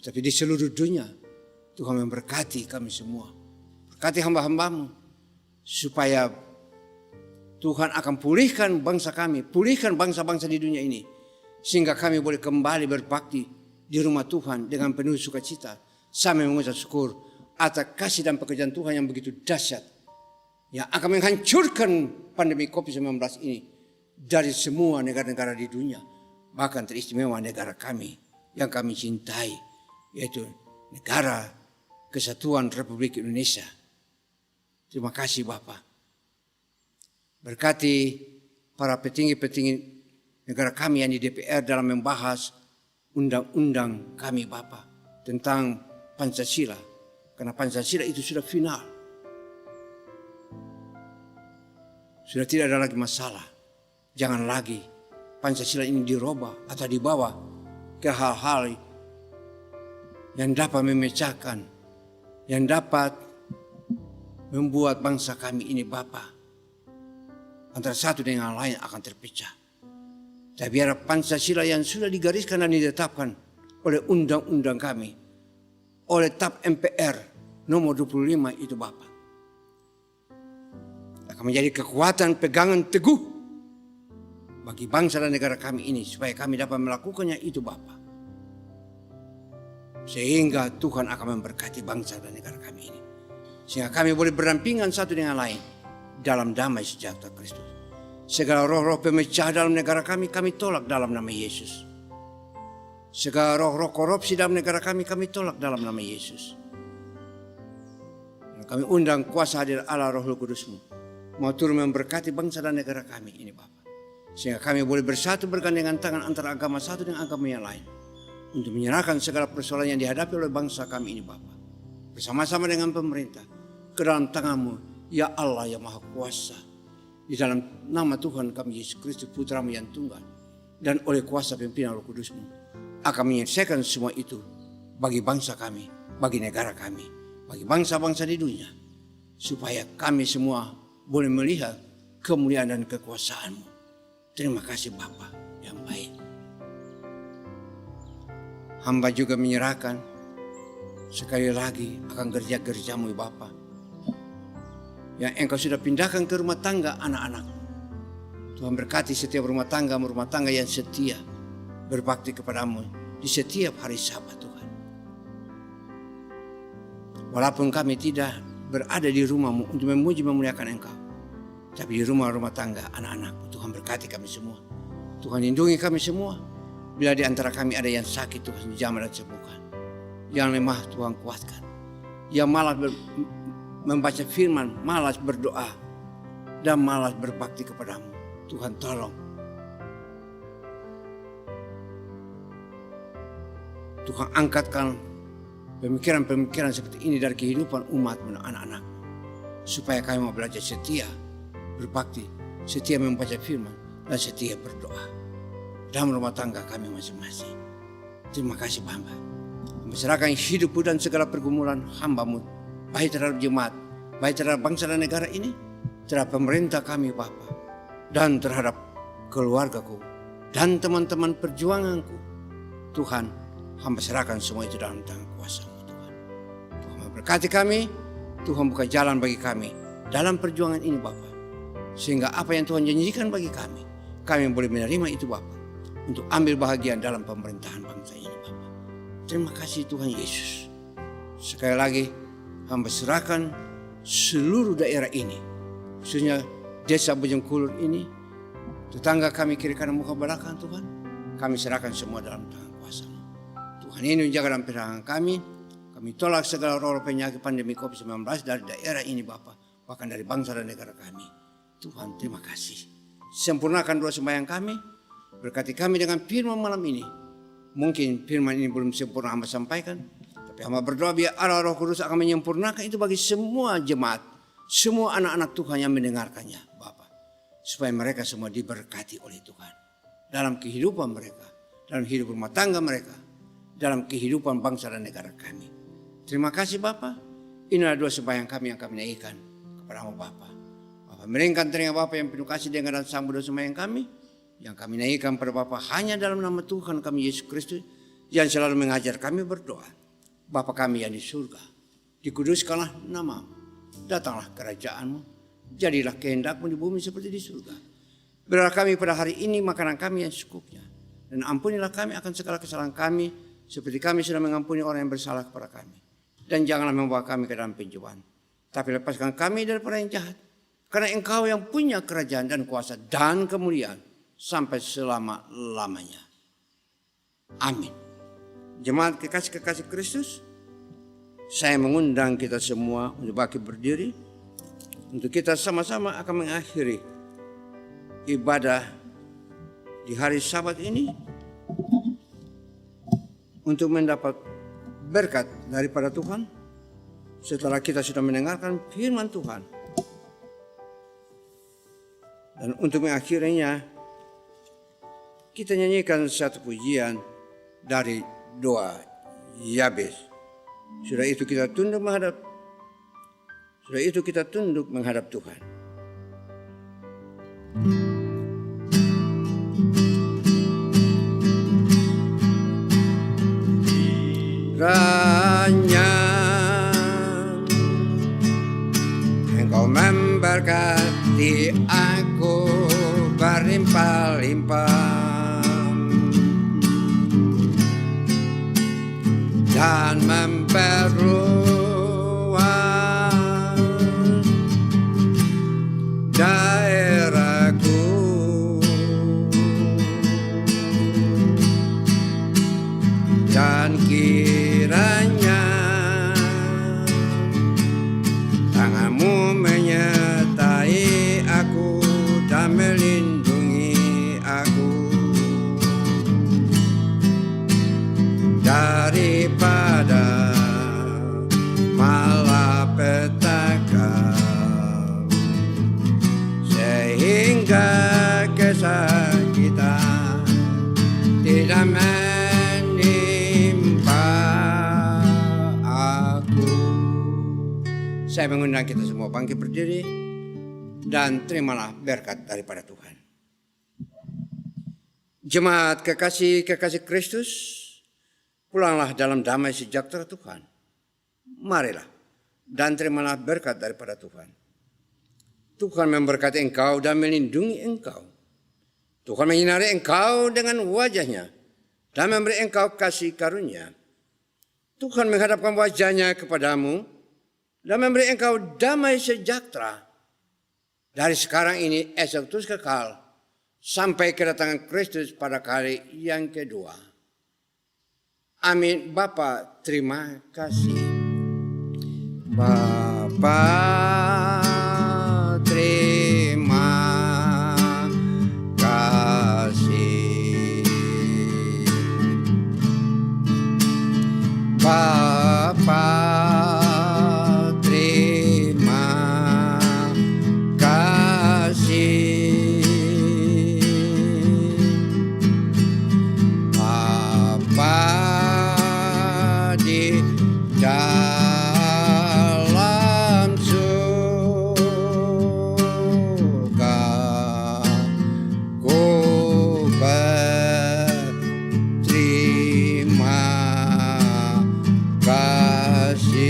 tapi di seluruh dunia. Tuhan memberkati kami semua. Berkati hamba-hamba-Mu. Supaya Tuhan akan pulihkan bangsa kami, pulihkan bangsa-bangsa di dunia ini. Sehingga kami boleh kembali berbakti di rumah Tuhan dengan penuh sukacita. Sambil mengucap syukur atas kasih dan pekerjaan Tuhan yang begitu dahsyat. Yang akan menghancurkan pandemi COVID-19 ini dari semua negara-negara di dunia. Bahkan teristimewa negara kami yang kami cintai. Yaitu negara Kesatuan Republik Indonesia. Terima kasih Bapak. Berkati para petinggi-petinggi negara kami yang di DPR dalam membahas undang-undang kami Bapa tentang Pancasila. Karena Pancasila itu sudah final. Sudah tidak ada lagi masalah. Jangan lagi Pancasila ini dirubah atau dibawa ke hal-hal yang dapat memecahkan, yang dapat membuat bangsa kami ini Bapa antara satu dengan yang lain akan terpecah. Tapi biar Pancasila yang sudah digariskan dan ditetapkan oleh undang-undang kami, oleh TAP MPR nomor 25 itu Bapak, akan menjadi kekuatan pegangan teguh bagi bangsa dan negara kami ini, supaya kami dapat melakukannya itu Bapak. Sehingga Tuhan akan memberkati bangsa dan negara kami ini. Sehingga kami boleh berdampingan satu dengan lain dalam damai sejahtera Kristus. Segala roh-roh pemecah dalam negara kami tolak dalam nama Yesus. Segala roh-roh korupsi dalam negara kami tolak dalam nama Yesus. Kami undang kuasa hadir Allah Roh Kudus-Mu, mau turun memberkati bangsa dan negara kami ini Bapa. Sehingga kami boleh bersatu bergandengan tangan antara agama satu dengan agama yang lain. Untuk menyerahkan segala persoalan yang dihadapi oleh bangsa kami ini Bapa. Bersama-sama dengan pemerintah, ke dalam tangan-Mu, ya Allah yang Maha Kuasa. Di dalam nama Tuhan kami Yesus Kristus Putra-Mu yang tunggal. Dan oleh kuasa pimpinan Roh Kudus-Mu, akan menyelesaikan semua itu bagi bangsa kami, bagi negara kami, bagi bangsa-bangsa di dunia. Supaya kami semua boleh melihat kemuliaan dan kekuasaan-Mu. Terima kasih Bapa yang baik. Hamba juga menyerahkan sekali lagi akan gereja-gereja-Mu Bapa, yang Engkau sudah pindahkan ke rumah tangga anak-anak. Tuhan berkati setiap rumah tangga yang setia berbakti kepadamu di setiap hari Sabat Tuhan. Walaupun kami tidak berada di rumah-Mu untuk memuji memuliakan Engkau, tapi di rumah-rumah tangga anak-anak Tuhan berkati kami semua. Tuhan lindungi kami semua. Bila di antara kami ada yang sakit, Tuhan jamah dan sembuhkan. Yang lemah Tuhan kuatkan. Yang malas membaca firman, malas berdoa, dan malas berbakti kepadamu, Tuhan tolong. Tuhan angkatkan pemikiran-pemikiran seperti ini dari kehidupan umat dan anak-anak. Supaya kami mau belajar setia berbakti, setia membaca firman, dan setia berdoa dalam rumah tangga kami masing-masing. Terima kasih Bapa. Serahkan hidupku dan segala pergumulan hamba-Mu, baik terhadap jemaat, baik terhadap bangsa dan negara ini, terhadap pemerintah kami Bapa, dan terhadap keluargaku dan teman-teman perjuanganku. Tuhan, hamba serahkan semua itu dalam tangan kuasa-Mu Tuhan. Tuhan memberkati kami, Tuhan buka jalan bagi kami dalam perjuangan ini Bapa. Sehingga apa yang Tuhan janjikan bagi kami boleh menerima itu Bapa, untuk ambil bahagian dalam pemerintahan bangsa ini Bapa. Terima kasih Tuhan Yesus. Sekali lagi hamba serahkan seluruh daerah ini, khususnya desa Bojongkulur ini, tetangga kami kiri kanan muka belakang Tuhan, kami serahkan semua dalam tangan kuasa-Mu. Tuhan ini menjaga dan pertahanan kami. Kami tolak segala roh penyakit pandemi COVID-19 dari daerah ini Bapa, bahkan dari bangsa dan negara kami. Tuhan terima kasih. Sempurnakan doa sembahyang kami, berkati kami dengan firman malam ini. Mungkin firman ini belum sempurna hamba sampaikan, tapi hamba berdoa biar Allah Roh Kudus akan menyempurnakan itu bagi semua jemaat, semua anak-anak Tuhan yang mendengarkannya Bapa, supaya mereka semua diberkati oleh Tuhan dalam kehidupan mereka, dalam hidup rumah tangga mereka, dalam kehidupan bangsa dan negara kami. Terima kasih Bapa. Inilah doa sembahyang kami yang kami naikkan kepada-Mu Bapa. Bapa meringkan telinga Bapa yang penuh kasih dengar dan sambut doa sembahyang kami, yang kami naikkan pada Bapa hanya dalam nama Tuhan kami Yesus Kristus, yang selalu mengajar kami berdoa. Bapa kami yang di surga, dikuduskanlah nama-Mu, datanglah kerajaan-Mu, jadilah kehendak-Mu di bumi seperti di surga. Berilah kami pada hari ini makanan kami yang secukupnya, dan ampunilah kami akan segala kesalahan kami, seperti kami sudah mengampuni orang yang bersalah kepada kami. Dan janganlah membawa kami ke dalam pencobaan, tapi lepaskan kami daripada yang jahat. Karena Engkau yang punya kerajaan dan kuasa dan kemuliaan sampai selama-lamanya. Amin. Jemaat kekasih-kekasih Kristus, saya mengundang kita semua untuk bangkit berdiri, untuk kita sama-sama akan mengakhiri ibadah di hari Sabat ini, untuk mendapat berkat daripada Tuhan setelah kita sudah mendengarkan firman Tuhan. Dan untuk mengakhirinya, kita nyanyikan satu pujian dari doa Yabes. Sudah itu kita tunduk menghadap Tuhan. Kiranya Engkau memberkati aku berlimpah-limpah dan memperluas daerahku, dan kiranya daripada malapetaka, sehingga kesakitan tidak menimpa aku. Saya mengundang kita semua bangkit berdiri dan terimalah berkat daripada Tuhan. Jemaat kekasih Kristus, pulanglah dalam damai sejahtera Tuhan. Marilah dan terimalah berkat daripada Tuhan. Tuhan memberkati engkau dan melindungi engkau. Tuhan menyinari engkau dengan wajah-Nya dan memberi engkau kasih karunia. Tuhan menghadapkan wajah-Nya kepadamu dan memberi engkau damai sejahtera dari sekarang ini, esok terus kekal, sampai kedatangan Kristus pada kali yang kedua. Amin. Bapa, terima kasih. Bapa, terima kasih. Bapa, terima kasih. Dalam surga ku berterima kasih.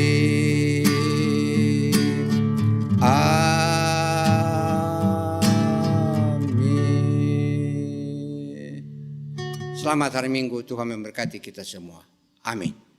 Amin. Selamat hari Minggu, Tuhan memberkati kita semua. Amin.